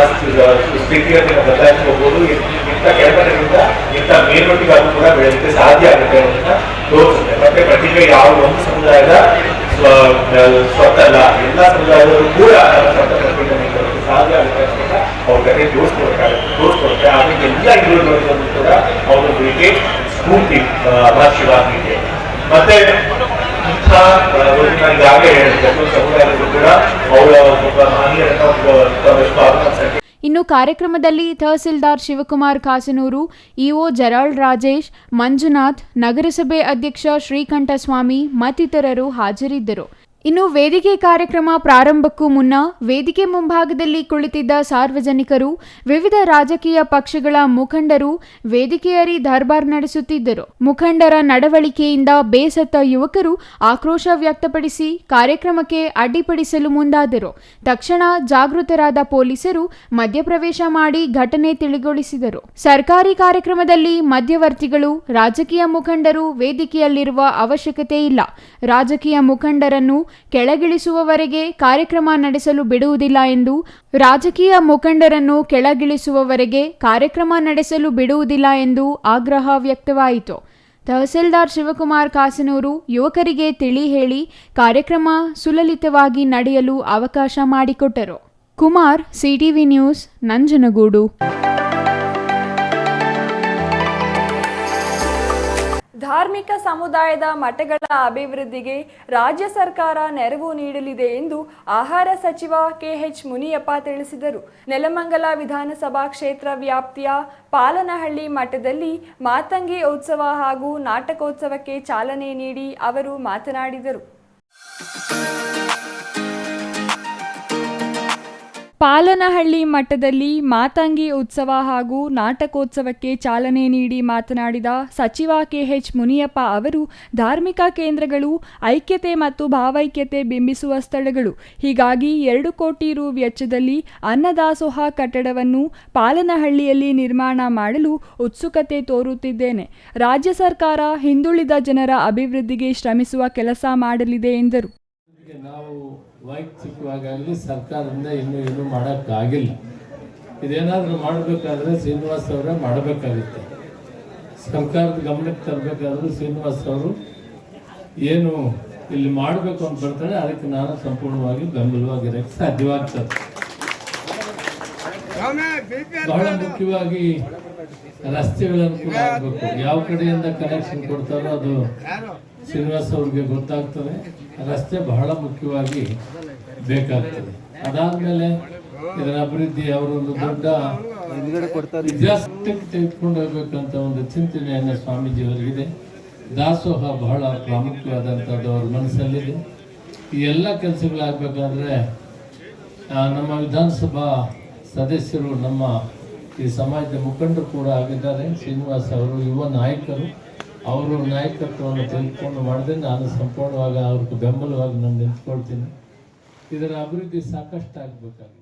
ಸ್ಥಿತಿಯನ್ನು ಬದಲಾಯಿಸಬಹುದು. ಇಂಥ ಕೆಳಗಡೆಯಿಂದ ಇಂಥ ಮೇಲ್ಮಟ್ಟಿಗಾಗೂ ಕೂಡ ಬೆಳೆಯಲಿಕ್ಕೆ ಸಾಧ್ಯ ಆಗುತ್ತೆ ಅಂತ ತೋರಿಸುತ್ತೆ. ಮತ್ತೆ ಪ್ರತಿಭೆ ಯಾವ ಒಂದು ಸಮುದಾಯದ ಸ್ವತ್ತಲ್ಲ, ಎಲ್ಲ ಸಮುದಾಯದವರು ಕೂಡ ಸ್ವಂತ ಪ್ರತಿಭೆಯನ್ನು ಸಾಧ್ಯ ಆಗುತ್ತೆ ಅಂತ ಅವ್ರ ಕಡೆ ತೋರಿಸ್ಕೊಡುತ್ತೆ. ಆಮೇಲೆ ಎಲ್ಲ ಹಿಂದುಳಿದವರಿಗೂ ಕೂಡ ಅವರೊಬ್ಬರಿಗೆ ಸ್ಫೂರ್ತಿ ಮಹರ್ಷಿ ವಾಲ್ಮೀಕಿ. ಮತ್ತೆ ಇಂಥ ಈಗಾಗಲೇ ಹೇಳಿದ ಸಮುದಾಯದಲ್ಲೂ ಕೂಡ ಅವರ ಒಬ್ಬ ಮಹನೀಯರನ್ನು. ಇನ್ನು ಕಾರ್ಯಕ್ರಮದಲ್ಲಿ ತಹಸೀಲ್ದಾರ್ ಶಿವಕುಮಾರ್ ಕಾಸನೂರು, ಇಒ ಜರಾಲ್ಡ್ ರಾಜೇಶ್, ಮಂಜುನಾಥ್, ನಗರಸಭೆ ಅಧ್ಯಕ್ಷ ಶ್ರೀಕಂಠಸ್ವಾಮಿ ಮತ್ತಿತರರು ಹಾಜರಿದ್ದರು. ಇನ್ನು ವೇದಿಕೆ ಕಾರ್ಯಕ್ರಮ ಪ್ರಾರಂಭಕ್ಕೂ ಮುನ್ನ ವೇದಿಕೆ ಮುಂಭಾಗದಲ್ಲಿ ಕುಳಿತಿದ್ದ ಸಾರ್ವಜನಿಕರು, ವಿವಿಧ ರಾಜಕೀಯ ಪಕ್ಷಗಳ ಮುಖಂಡರು ವೇದಿಕೆಯರಿ ದರ್ಬಾರ್ ನಡೆಸುತ್ತಿದ್ದರು. ಮುಖಂಡರ ನಡವಳಿಕೆಯಿಂದ ಬೇಸತ್ತ ಯುವಕರು ಆಕ್ರೋಶ ವ್ಯಕ್ತಪಡಿಸಿ ಕಾರ್ಯಕ್ರಮಕ್ಕೆ ಅಡ್ಡಿಪಡಿಸಲು ಮುಂದಾದರು. ತಕ್ಷಣ ಜಾಗೃತರಾದ ಪೊಲೀಸರು ಮಧ್ಯಪ್ರವೇಶ ಮಾಡಿ ಘಟನೆ ತಿಳಿಗೊಳಿಸಿದರು. ಸರ್ಕಾರಿ ಕಾರ್ಯಕ್ರಮದಲ್ಲಿ ಮಧ್ಯವರ್ತಿಗಳು, ರಾಜಕೀಯ ಮುಖಂಡರು ವೇದಿಕೆಯಲ್ಲಿರುವ ಅವಶ್ಯಕತೆ ಇಲ್ಲ. ರಾಜಕೀಯ ಮುಖಂಡರನ್ನು ಕೆಳಗಿಳಿಸುವವರೆಗೆ ಕಾರ್ಯಕ್ರಮ ನಡೆಸಲು ಬಿಡುವುದಿಲ್ಲ ಎಂದು ಆಗ್ರಹ ವ್ಯಕ್ತವಾಯಿತು. ತಹಸೀಲ್ದಾರ್ ಶಿವಕುಮಾರ್ ಕಾಸನೂರು ಯುವಕರಿಗೆ ತಿಳಿ ಹೇಳಿ ಕಾರ್ಯಕ್ರಮ ಸುಲಲಿತವಾಗಿ ನಡೆಯಲು ಅವಕಾಶ ಮಾಡಿಕೊಟ್ಟರು. Kumar, CTV news, Nanjangud. ಧಾರ್ಮಿಕ ಸಮುದಾಯದ ಮಠಗಳ ಅಭಿವೃದ್ಧಿಗೆ ರಾಜ್ಯ ಸರ್ಕಾರ ನೆರವು ನೀಡಲಿದೆ ಎಂದು ಆಹಾರ ಸಚಿವ ಕೆಎಚ್ ಮುನಿಯಪ್ಪ ತಿಳಿಸಿದರು. ನೆಲಮಂಗಲ ವಿಧಾನಸಭಾ ಕ್ಷೇತ್ರ ವ್ಯಾಪ್ತಿಯ ಪಾಲನಹಳ್ಳಿ ಮಠದಲ್ಲಿ ಮಾತಂಗಿ ಉತ್ಸವ ಹಾಗೂ ನಾಟಕೋತ್ಸವಕ್ಕೆ ಚಾಲನೆ ನೀಡಿ ಅವರು ಮಾತನಾಡಿದರು. ಪಾಲನಹಳ್ಳಿ ಮಠದಲ್ಲಿ ಮಾತಂಗಿ ಉತ್ಸವ ಹಾಗೂ ನಾಟಕೋತ್ಸವಕ್ಕೆ ಚಾಲನೆ ನೀಡಿ ಮಾತನಾಡಿದ ಸಚಿವ ಕೆಎಚ್ ಮುನಿಯಪ್ಪ ಅವರು, ಧಾರ್ಮಿಕ ಕೇಂದ್ರಗಳು ಐಕ್ಯತೆ ಮತ್ತು ಭಾವೈಕ್ಯತೆ ಬಿಂಬಿಸುವ ಸ್ಥಳಗಳು. ಹೀಗಾಗಿ 2 ಕೋಟಿ ರು ವೆಚ್ಚದಲ್ಲಿ ಅನ್ನದಾಸೋಹ ಕಟ್ಟಡವನ್ನು ಪಾಲನಹಳ್ಳಿಯಲ್ಲಿ ನಿರ್ಮಾಣ ಮಾಡಲು ಉತ್ಸುಕತೆ ತೋರುತ್ತಿದ್ದೇನೆ. ರಾಜ್ಯ ಸರ್ಕಾರ ಹಿಂದುಳಿದ ಜನರ ಅಭಿವೃದ್ಧಿಗೆ ಶ್ರಮಿಸುವ ಕೆಲಸ ಮಾಡಲಿದೆ ಎಂದರು. ನಾವು ವೈಯಕ್ತಿಕವಾಗಲಿ ಸರ್ಕಾರದಿಂದ ಇನ್ನೂ ಮಾಡೋಕ್ಕಾಗಿಲ್ಲ. ಇದೇನಾದರೂ ಮಾಡಬೇಕಾದ್ರೆ ಶ್ರೀನಿವಾಸ್ ಅವರೇ ಮಾಡಬೇಕಾಗುತ್ತೆ. ಸರ್ಕಾರದ ಗಮನಕ್ಕೆ ತರಬೇಕಾದ್ರೂ ಶ್ರೀನಿವಾಸ್ ಅವರು ಏನು ಇಲ್ಲಿ ಮಾಡಬೇಕು ಅಂತ ಬರ್ತಾರೆ, ಅದಕ್ಕೆ ನಾನು ಸಂಪೂರ್ಣವಾಗಿ ಬೆಂಬಲವಾಗಿರೋಕ್ಕೆ ಸಾಧ್ಯವಾಗ್ತದೆ. ಬಹಳ ಮುಖ್ಯವಾಗಿ ರಸ್ತೆಗಳ ಅನುಕೂಲ ಆಗಬೇಕು. ಯಾವ ಕಡೆಯಿಂದ ಕನೆಕ್ಷನ್ ಕೊಡ್ತಾರೋ ಅದು ಶ್ರೀನಿವಾಸ್ ಅವ್ರಿಗೆ ಗೊತ್ತಾಗ್ತದೆ. ರಸ್ತೆ ಬಹಳ ಮುಖ್ಯವಾಗಿ ಬೇಕಾಗ್ತದೆ. ಅದಾದ್ಮೇಲೆ ಇದರ ಅಭಿವೃದ್ಧಿ ಅವರೊಂದು ದೊಡ್ಡ ಇತಿಹಾಸಕ್ಕೆ ತೆಗೆದುಕೊಂಡು ಹೋಗ್ಬೇಕಂತ ಒಂದು ಚಿಂತನೆಯನ್ನು ಸ್ವಾಮೀಜಿಯವರಿಗಿದೆ. ದಾಸೋಹ ಬಹಳ ಪ್ರಾಮುಖ್ಯವಾದಂಥದ್ದು ಅವ್ರ ಮನಸ್ಸಲ್ಲಿದೆ. ಈ ಎಲ್ಲ ಕೆಲಸಗಳಾಗಬೇಕಾದ್ರೆ ನಮ್ಮ ವಿಧಾನಸಭಾ ಸದಸ್ಯರು, ನಮ್ಮ ಈ ಸಮಾಜದ ಮುಖಂಡರು ಕೂಡ ಆಗಿದ್ದಾರೆ. ಶ್ರೀನಿವಾಸ್ ಅವರು ಯುವ ನಾಯಕರು, ಅವರು ನಾಯಕತ್ವವನ್ನು ತೆಗೆದುಕೊಂಡು ಮಾಡಿದ್ರೆ ನಾನು ಸಂಪೂರ್ಣವಾಗಿ ಅವ್ರಿಗೆ ಬೆಂಬಲವಾಗಿ ನಾನು ನಿಂತ್ಕೊಳ್ತೀನಿ. ಇದರ ಅಭಿವೃದ್ಧಿ ಸಾಕಷ್ಟು ಆಗಬೇಕಾಗಿದೆ.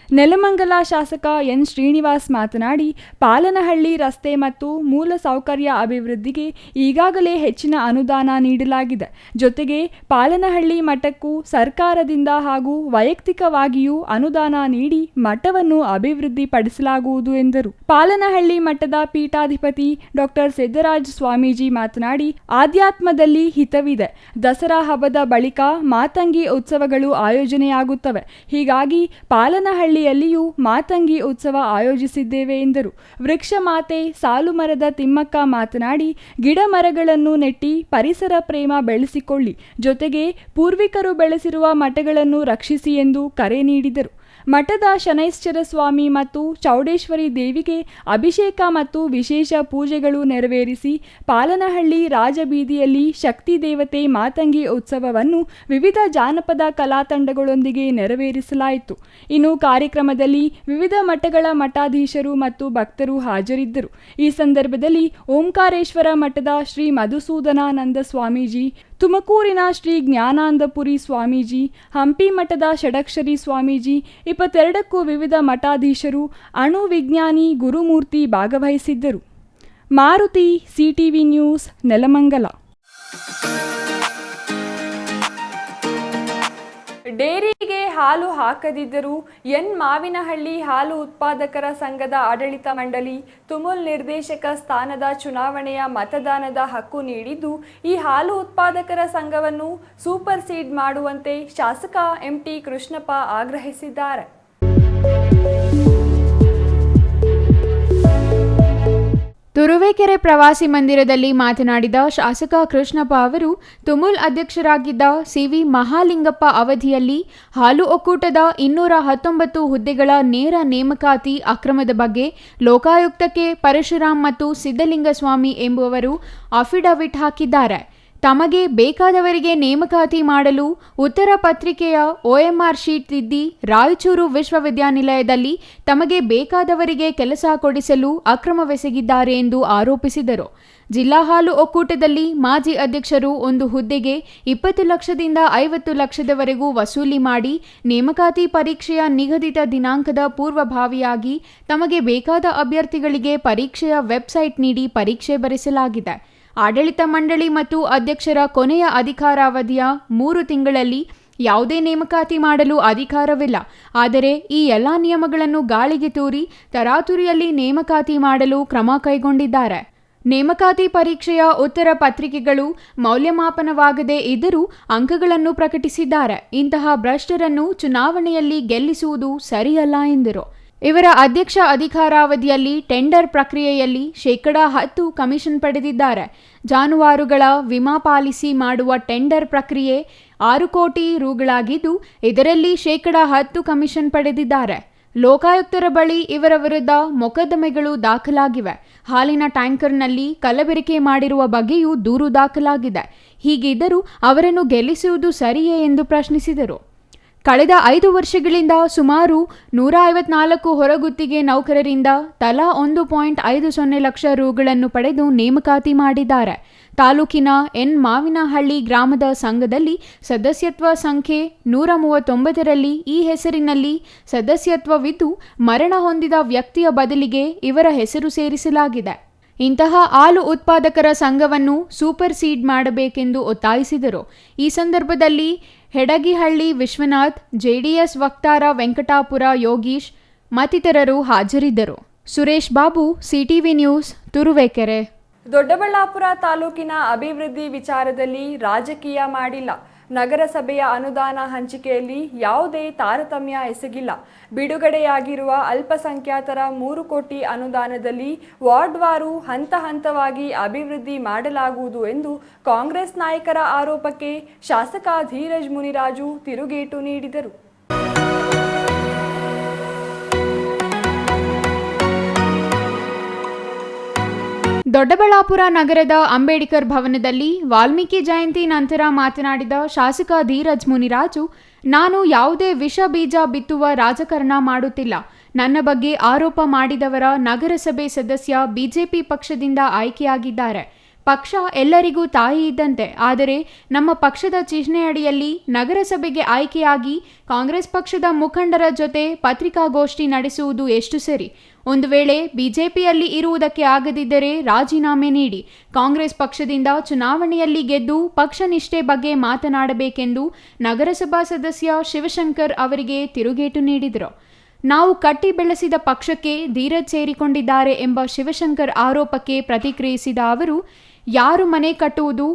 ನೆಲಮಂಗಲ ಶಾಸಕ ಎನ್ ಶ್ರೀನಿವಾಸ್ ಮಾತನಾಡಿ, ಪಾಲನಹಳ್ಳಿ ರಸ್ತೆ ಮತ್ತು ಮೂಲ ಸೌಕರ್ಯ ಅಭಿವೃದ್ಧಿಗೆ ಈಗಾಗಲೇ ಹೆಚ್ಚಿನ ಅನುದಾನ ನೀಡಲಾಗಿದೆ. ಜೊತೆಗೆ ಪಾಲನಹಳ್ಳಿ ಮಠಕ್ಕೂ ಸರ್ಕಾರದಿಂದ ಹಾಗೂ ವೈಯಕ್ತಿಕವಾಗಿಯೂ ಅನುದಾನ ನೀಡಿ ಮಠವನ್ನು ಅಭಿವೃದ್ಧಿಪಡಿಸಲಾಗುವುದು ಎಂದರು. ಪಾಲನಹಳ್ಳಿ ಮಠದ ಪೀಠಾಧಿಪತಿ ಡಾಕ್ಟರ್ ಸಿದ್ದರಾಜ ಸ್ವಾಮೀಜಿ ಮಾತನಾಡಿ, ಆಧ್ಯಾತ್ಮದಲ್ಲಿ ಹಿತವಿದೆ. ದಸರಾ ಹಬ್ಬದ ಬಳಿಕ ಮಾತಂಗಿ ಉತ್ಸವಗಳು ಆಯೋಜನೆಯಾಗುತ್ತವೆ. ಹೀಗಾಗಿ ಪಾಲನಹಳ್ಳಿಯಲ್ಲಿಯೂ ಮಾತಂಗಿ ಉತ್ಸವ ಆಯೋಜಿಸಿದ್ದೇವೆ ಎಂದರು. ವೃಕ್ಷ ಮಾತೆ ಸಾಲುಮರದ ತಿಮ್ಮಕ್ಕ ಮಾತನಾಡಿ, ಗಿಡ ಮರಗಳನ್ನು ನೆಟ್ಟಿ ಪರಿಸರ ಪ್ರೇಮ ಬೆಳೆಸಿಕೊಳ್ಳಿ, ಜೊತೆಗೆ ಪೂರ್ವಿಕರು ಬೆಳೆಸಿರುವ ಮಠಗಳನ್ನು ರಕ್ಷಿಸಿ ಎಂದು ಕರೆ ನೀಡಿದರು. ಮಠದ ಶನೈಶ್ಚರ ಸ್ವಾಮಿ ಮತ್ತು ಚೌಡೇಶ್ವರಿ ದೇವಿಗೆ ಅಭಿಷೇಕ ಮತ್ತು ವಿಶೇಷ ಪೂಜೆಗಳು ನೆರವೇರಿಸಿ ಪಾಲನಹಳ್ಳಿ ರಾಜಬೀದಿಯಲ್ಲಿ ಶಕ್ತಿ ದೇವತೆ ಮಾತಂಗಿ ಉತ್ಸವವನ್ನು ವಿವಿಧ ಜಾನಪದ ಕಲಾ ತಂಡಗಳೊಂದಿಗೆ ನೆರವೇರಿಸಲಾಯಿತು. ಇನ್ನು ಕಾರ್ಯಕ್ರಮದಲ್ಲಿ ವಿವಿಧ ಮಠಗಳ ಮಠಾಧೀಶರು ಮತ್ತು ಭಕ್ತರು ಹಾಜರಿದ್ದರು. ಈ ಸಂದರ್ಭದಲ್ಲಿ ಓಂಕಾರೇಶ್ವರ ಮಠದ ಶ್ರೀ ಮಧುಸೂದನಾನಂದ ಸ್ವಾಮೀಜಿ, ತುಮಕೂರಿನ ಶ್ರೀ ಜ್ಞಾನಾನಂದಪುರಿ ಸ್ವಾಮೀಜಿ, ಹಂಪಿ ಮಠದ ಷಡಕ್ಷರಿ ಸ್ವಾಮೀಜಿ, 22ಕ್ಕೂ ವಿವಿಧ ಮಠಾಧೀಶರು, ಅಣು ವಿಜ್ಞಾನಿ ಗುರುಮೂರ್ತಿ ಭಾಗವಹಿಸಿದ್ದರು. Maruti, CTV news, Nelamangala. ಡೇರಿಗೆ ಹಾಲು ಹಾಕದಿದ್ದರೂ ಎನ್ ಮಾವಿನಹಳ್ಳಿ ಹಾಲು ಉತ್ಪಾದಕರ ಸಂಘದ ಆಡಳಿತ ಮಂಡಳಿ ತುಮುಲ್ ನಿರ್ದೇಶಕ ಸ್ಥಾನದ ಚುನಾವಣೆಯ ಮತದಾನದ ಹಕ್ಕು ನೀಡಿದ್ದು, ಈ ಹಾಲು ಉತ್ಪಾದಕರ ಸಂಘವನ್ನು ಸೂಪರ್ ಸೀಡ್ ಮಾಡುವಂತೆ ಶಾಸಕ ಎಂಟಿ ಕೃಷ್ಣಪ್ಪ ಆಗ್ರಹಿಸಿದ್ದಾರೆ. ತುರುವೇಕೆರೆ ಪ್ರವಾಸಿ ಮಂದಿರದಲ್ಲಿ ಮಾತನಾಡಿದ ಶಾಸಕ ಕೃಷ್ಣಪ್ಪ ಅವರು, ತುಮುಲ್ ಅಧ್ಯಕ್ಷರಾಗಿದ್ದ ಸಿವಿ ಮಹಾಲಿಂಗಪ್ಪ ಅವಧಿಯಲ್ಲಿ ಹಾಲು ಒಕ್ಕೂಟದ 219 ಹುದ್ದೆಗಳ ನೇರ ನೇಮಕಾತಿ ಅಕ್ರಮದ ಬಗ್ಗೆ ಲೋಕಾಯುಕ್ತಕ್ಕೆ ಪರಶುರಾಮ್ ಮತ್ತು ಸಿದ್ದಲಿಂಗಸ್ವಾಮಿ ಎಂಬುವರು ಅಫಿಡವಿಟ್ ಹಾಕಿದ್ದಾರೆ. ತಮಗೆ ಬೇಕಾದವರಿಗೆ ನೇಮಕಾತಿ ಮಾಡಲು ಉತ್ತರ ಪತ್ರಿಕೆಯ OMR ಶೀಟ್ ತಿದ್ದಿ ರಾಯಚೂರು ವಿಶ್ವವಿದ್ಯಾನಿಲಯದಲ್ಲಿ ತಮಗೆ ಬೇಕಾದವರಿಗೆ ಕೆಲಸ ಕೊಡಿಸಲು ಅಕ್ರಮವೆಸಗಿದ್ದಾರೆ ಎಂದು ಆರೋಪಿಸಿದರು. ಜಿಲ್ಲಾ ಹಾಲು ಒಕ್ಕೂಟದಲ್ಲಿ ಮಾಜಿ ಅಧ್ಯಕ್ಷರು ಒಂದು ಹುದ್ದೆಗೆ 20 ಲಕ್ಷದಿಂದ 50 ಲಕ್ಷದವರೆಗೂ ವಸೂಲಿ ಮಾಡಿ ನೇಮಕಾತಿ ಪರೀಕ್ಷೆಯ ನಿಗದಿತ ದಿನಾಂಕದ ಪೂರ್ವಭಾವಿಯಾಗಿ ತಮಗೆ ಬೇಕಾದ ಅಭ್ಯರ್ಥಿಗಳಿಗೆ ಪರೀಕ್ಷೆಯ ವೆಬ್ಸೈಟ್ ನೀಡಿ ಪರೀಕ್ಷೆ ಬರೆಸಲಾಗಿದೆ. ಆಡಳಿತ ಮಂಡಳಿ ಮತ್ತು ಅಧ್ಯಕ್ಷರ ಕೊನೆಯ ಅಧಿಕಾರಾವಧಿಯ 3 ತಿಂಗಳಲ್ಲಿ ಯಾವುದೇ ನೇಮಕಾತಿ ಮಾಡಲು ಅಧಿಕಾರವಿಲ್ಲ. ಆದರೆ ಈ ಎಲ್ಲ ನಿಯಮಗಳನ್ನು ಗಾಳಿಗೆ ತೂರಿ ತರಾತುರಿಯಲ್ಲಿ ನೇಮಕಾತಿ ಮಾಡಲು ಕ್ರಮ ಕೈಗೊಂಡಿದ್ದಾರೆ. ನೇಮಕಾತಿ ಪರೀಕ್ಷೆಯ ಉತ್ತರ ಪತ್ರಿಕೆಗಳು ಮೌಲ್ಯಮಾಪನವಾಗದೇ ಇದ್ದರೂ ಅಂಕಗಳನ್ನು ಪ್ರಕಟಿಸಿದ್ದಾರೆ. ಇಂತಹ ಭ್ರಷ್ಟರನ್ನು ಚುನಾವಣೆಯಲ್ಲಿ ಗೆಲ್ಲಿಸುವುದು ಸರಿಯಲ್ಲ ಎಂದರು. ಇವರ ಅಧ್ಯಕ್ಷ ಅಧಿಕಾರಾವಧಿಯಲ್ಲಿ ಟೆಂಡರ್ ಪ್ರಕ್ರಿಯೆಯಲ್ಲಿ 10% ಕಮಿಷನ್ ಪಡೆದಿದ್ದಾರೆ. ಜಾನುವಾರುಗಳ ವಿಮಾ ಪಾಲಿಸಿ ಮಾಡುವ ಟೆಂಡರ್ ಪ್ರಕ್ರಿಯೆ 6 ಕೋಟಿ ರುಗಳಾಗಿದ್ದು ಇದರಲ್ಲಿ 10% ಕಮಿಷನ್ ಪಡೆದಿದ್ದಾರೆ. ಲೋಕಾಯುಕ್ತರ ಬಳಿ ಇವರ ವಿರುದ್ಧ ಮೊಕದ್ದಮೆಗಳು ದಾಖಲಾಗಿವೆ. ಹಾಲಿನ ಟ್ಯಾಂಕರ್ನಲ್ಲಿ ಕಲಬೆರಕೆ ಮಾಡಿರುವ ಬಗ್ಗೆಯೂ ದೂರು ದಾಖಲಾಗಿದೆ. ಹೀಗಿದ್ದರೂ ಅವರನ್ನು ಗೆಲ್ಲಿಸುವುದು ಸರಿಯೇ ಎಂದು ಪ್ರಶ್ನಿಸಿದರು. ಕಳೆದ 5 ವರ್ಷಗಳಿಂದ ಸುಮಾರು 154 ಹೊರಗುತ್ತಿಗೆ ನೌಕರರಿಂದ ತಲಾ 1.50 ಲಕ್ಷ ರುಗಳನ್ನು ಪಡೆದು ನೇಮಕಾತಿ ಮಾಡಿದ್ದಾರೆ. ತಾಲೂಕಿನ ಎನ್ ಮಾವಿನಹಳ್ಳಿ ಗ್ರಾಮದ ಸಂಘದಲ್ಲಿ ಸದಸ್ಯತ್ವ ಸಂಖ್ಯೆ 139ರಲ್ಲಿ ಈ ಹೆಸರಿನಲ್ಲಿ ಸದಸ್ಯತ್ವವಿದ್ದು ಮರಣ ಹೊಂದಿದ ವ್ಯಕ್ತಿಯ ಬದಲಿಗೆ ಇವರ ಹೆಸರು ಸೇರಿಸಲಾಗಿದೆ. ಇಂತಹ ಹಾಲು ಉತ್ಪಾದಕರ ಸಂಘವನ್ನು ಸೂಪರ್ ಸೀಡ್ ಮಾಡಬೇಕೆಂದು ಒತ್ತಾಯಿಸಿದರು. ಈ ಸಂದರ್ಭದಲ್ಲಿ ಹೆಡಗಿಹಳ್ಳಿ ವಿಶ್ವನಾಥ್, JDS ವಕ್ತಾರ ವೆಂಕಟಾಪುರ ಯೋಗೀಶ್ ಮತ್ತಿತರರು ಹಾಜರಿದ್ದರು. Suresh Babu, CTV news, Turuvekere. ದೊಡ್ಡಬಳ್ಳಾಪುರ ತಾಲೂಕಿನ ಅಭಿವೃದ್ಧಿ ವಿಚಾರದಲ್ಲಿ ರಾಜಕೀಯ ಮಾಡಿಲ್ಲ. ನಗರಸಭೆಯ ಅನುದಾನ ಹಂಚಿಕೆಯಲ್ಲಿ ಯಾವುದೇ ತಾರತಮ್ಯ ಎಸಗಿಲ್ಲ. ಬಿಡುಗಡೆಯಾಗಿರುವ ಅಲ್ಪಸಂಖ್ಯಾತರ 3 ಕೋಟಿ ಅನುದಾನದಲ್ಲಿ ವಾರ್ಡ್ವಾರು ಹಂತ ಹಂತವಾಗಿ ಅಭಿವೃದ್ಧಿ ಮಾಡಲಾಗುವುದು ಎಂದು ಕಾಂಗ್ರೆಸ್ ನಾಯಕರ ಆರೋಪಕ್ಕೆ ಶಾಸಕ ಧೀರಜ್ ಮುನಿರಾಜು ತಿರುಗೇಟು ನೀಡಿದರು. ದೊಡ್ಡಬಳ್ಳಾಪುರ ನಗರದ ಅಂಬೇಡ್ಕರ್ ಭವನದಲ್ಲಿ ವಾಲ್ಮೀಕಿ ಜಯಂತಿ ನಂತರ ಮಾತನಾಡಿದ ಶಾಸಕ ಧೀರಜ್ ಮುನಿರಾಜು, ನಾನು ಯಾವುದೇ ವಿಷ ಬೀಜ ಬಿತ್ತುವ ರಾಜಕಾರಣ ಮಾಡುತ್ತಿಲ್ಲ. ನನ್ನ ಬಗ್ಗೆ ಆರೋಪ ಮಾಡಿದವರ ನಗರಸಭೆ ಸದಸ್ಯ ಬಿಜೆಪಿ ಪಕ್ಷದಿಂದ ಆಯ್ಕೆಯಾಗಿದ್ದಾರೆ. ಪಕ್ಷ ಎಲ್ಲರಿಗೂ ತಾಯಿ ಇದ್ದಂತೆ. ಆದರೆ ನಮ್ಮ ಪಕ್ಷದ ಚಿಹ್ನೆಯಡಿಯಲ್ಲಿ ನಗರಸಭೆಗೆ ಆಯ್ಕೆಯಾಗಿ ಕಾಂಗ್ರೆಸ್ ಪಕ್ಷದ ಮುಖಂಡರ ಜೊತೆ ಪತ್ರಿಕಾಗೋಷ್ಠಿ ನಡೆಸುವುದು ಎಷ್ಟು ಸರಿ? ಒಂದು ವೇಳೆ ಬಿಜೆಪಿಯಲ್ಲಿ ಇರುವುದಕ್ಕೆ ಆಗದಿದ್ದರೆ ರಾಜೀನಾಮೆ ನೀಡಿ ಕಾಂಗ್ರೆಸ್ ಪಕ್ಷದಿಂದ ಚುನಾವಣೆಯಲ್ಲಿ ಗೆದ್ದು ಪಕ್ಷ ನಿಷ್ಠೆ ಬಗ್ಗೆ ಮಾತನಾಡಬೇಕೆಂದು ನಗರಸಭಾ ಸದಸ್ಯ ಶಿವಶಂಕರ್ ಅವರಿಗೆ ತಿರುಗೇಟು ನೀಡಿದರು. ನಾವು ಕಟ್ಟಿ ಬೆಳೆಸಿದ ಪಕ್ಷಕ್ಕೆ ಧೀರಜ್ ಸೇರಿಕೊಂಡಿದ್ದಾರೆ ಎಂಬ ಶಿವಶಂಕರ್ ಆರೋಪಕ್ಕೆ ಪ್ರತಿಕ್ರಿಯಿಸಿದ ಅವರು, ಯಾರು ಮನೆ ಕಟ್ಟುವುದು?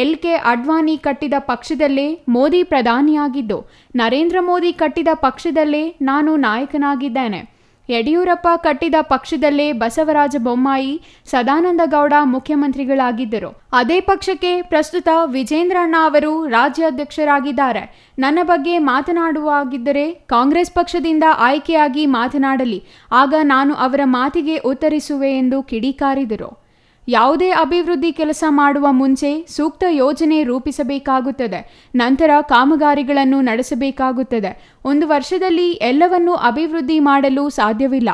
LK ಅಡ್ವಾಣಿ ಕಟ್ಟಿದ ಪಕ್ಷದಲ್ಲೇ ಮೋದಿ ಪ್ರಧಾನಿಯಾಗಿದ್ದು, ನರೇಂದ್ರ ಮೋದಿ ಕಟ್ಟಿದ ಪಕ್ಷದಲ್ಲೇ ನಾನು ನಾಯಕನಾಗಿದ್ದೇನೆ. ಯಡಿಯೂರಪ್ಪ ಕಟ್ಟಿದ ಪಕ್ಷದಲ್ಲೇ ಬಸವರಾಜ ಬೊಮ್ಮಾಯಿ, ಸದಾನಂದ ಗೌಡ ಮುಖ್ಯಮಂತ್ರಿಗಳಾಗಿದ್ದರು. ಅದೇ ಪಕ್ಷಕ್ಕೆ ಪ್ರಸ್ತುತ ವಿಜೇಂದ್ರಣ್ಣ ಅವರು ರಾಜ್ಯಾಧ್ಯಕ್ಷರಾಗಿದ್ದಾರೆ. ನನ್ನ ಬಗ್ಗೆ ಮಾತನಾಡುವಾಗಿದ್ದರೆ ಕಾಂಗ್ರೆಸ್ ಪಕ್ಷದಿಂದ ಆಯ್ಕೆಯಾಗಿ ಮಾತನಾಡಲಿ, ಆಗ ನಾನು ಅವರ ಮಾತಿಗೆ ಉತ್ತರಿಸುವೆ ಎಂದು ಕಿಡಿಕಾರಿದರು. ಯಾವುದೇ ಅಭಿವೃದ್ಧಿ ಕೆಲಸ ಮಾಡುವ ಮುಂಚೆ ಸೂಕ್ತ ಯೋಜನೆ ರೂಪಿಸಬೇಕಾಗುತ್ತದೆ. ನಂತರ ಕಾಮಗಾರಿಗಳನ್ನು ನಡೆಸಬೇಕಾಗುತ್ತದೆ. 1 ವರ್ಷದಲ್ಲಿ ಎಲ್ಲವನ್ನೂ ಅಭಿವೃದ್ಧಿ ಮಾಡಲು ಸಾಧ್ಯವಿಲ್ಲ.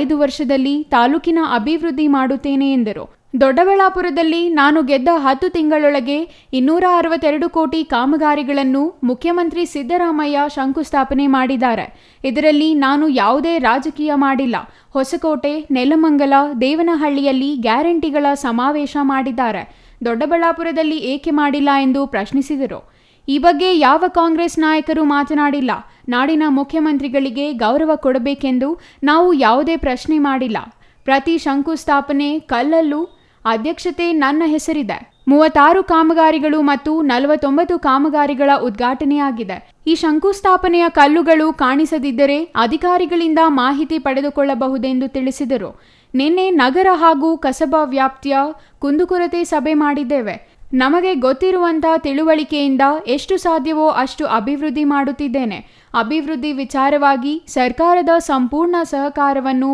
5 ವರ್ಷದಲ್ಲಿ ತಾಲೂಕಿನ ಅಭಿವೃದ್ಧಿ ಮಾಡುತ್ತೇನೆ ಎಂದರು. ದೊಡ್ಡಬಳ್ಳಾಪುರದಲ್ಲಿ ನಾನು ಗೆದ್ದ 10 ತಿಂಗಳೊಳಗೆ 262 ಕೋಟಿ ಕಾಮಗಾರಿಗಳನ್ನು ಮುಖ್ಯಮಂತ್ರಿ ಸಿದ್ದರಾಮಯ್ಯ ಶಂಕುಸ್ಥಾಪನೆ ಮಾಡಿದ್ದಾರೆ. ಇದರಲ್ಲಿ ನಾನು ಯಾವುದೇ ರಾಜಕೀಯ ಮಾಡಿಲ್ಲ. ಹೊಸಕೋಟೆ, ನೆಲಮಂಗಲ, ದೇವನಹಳ್ಳಿಯಲ್ಲಿ ಗ್ಯಾರಂಟಿಗಳ ಸಮಾವೇಶ ಮಾಡಿದ್ದಾರೆ. ದೊಡ್ಡಬಳ್ಳಾಪುರದಲ್ಲಿ ಏಕೆ ಮಾಡಿಲ್ಲ ಎಂದು ಪ್ರಶ್ನಿಸಿದರು. ಈ ಬಗ್ಗೆ ಯಾವ ಕಾಂಗ್ರೆಸ್ ನಾಯಕರು ಮಾತನಾಡಿಲ್ಲ. ನಾಡಿನ ಮುಖ್ಯಮಂತ್ರಿಗಳಿಗೆ ಗೌರವ ಕೊಡಬೇಕೆಂದು ನಾವು ಯಾವುದೇ ಪ್ರಶ್ನೆ ಮಾಡಿಲ್ಲ. ಪ್ರತಿ ಶಂಕುಸ್ಥಾಪನೆ ಕಲ್ಲಲ್ಲೂ ಅಧ್ಯಕ್ಷತೆ ನನ್ನ ಹೆಸರಿದೆ. 36 ಕಾಮಗಾರಿಗಳು ಮತ್ತು 49 ಕಾಮಗಾರಿಗಳ ಉದ್ಘಾಟನೆಯಾಗಿದೆ. ಈ ಶಂಕುಸ್ಥಾಪನೆಯ ಕಲ್ಲುಗಳು ಕಾಣಿಸದಿದ್ದರೆ ಅಧಿಕಾರಿಗಳಿಂದ ಮಾಹಿತಿ ಪಡೆದುಕೊಳ್ಳಬಹುದೆಂದು ತಿಳಿಸಿದರು. ನಿನ್ನೆ ನಗರ ಹಾಗೂ ಕಸಬಾ ವ್ಯಾಪ್ತಿಯ ಕುಂದುಕೊರತೆ ಸಭೆ ಮಾಡಿದ್ದೇವೆ. ನಮಗೆ ಗೊತ್ತಿರುವಂಥ ತಿಳುವಳಿಕೆಯಿಂದ ಎಷ್ಟು ಸಾಧ್ಯವೋ ಅಷ್ಟು ಅಭಿವೃದ್ಧಿ ಮಾಡುತ್ತಿದ್ದೇನೆ. ಅಭಿವೃದ್ಧಿ ವಿಚಾರವಾಗಿ ಸರ್ಕಾರದ ಸಂಪೂರ್ಣ ಸಹಕಾರವನ್ನು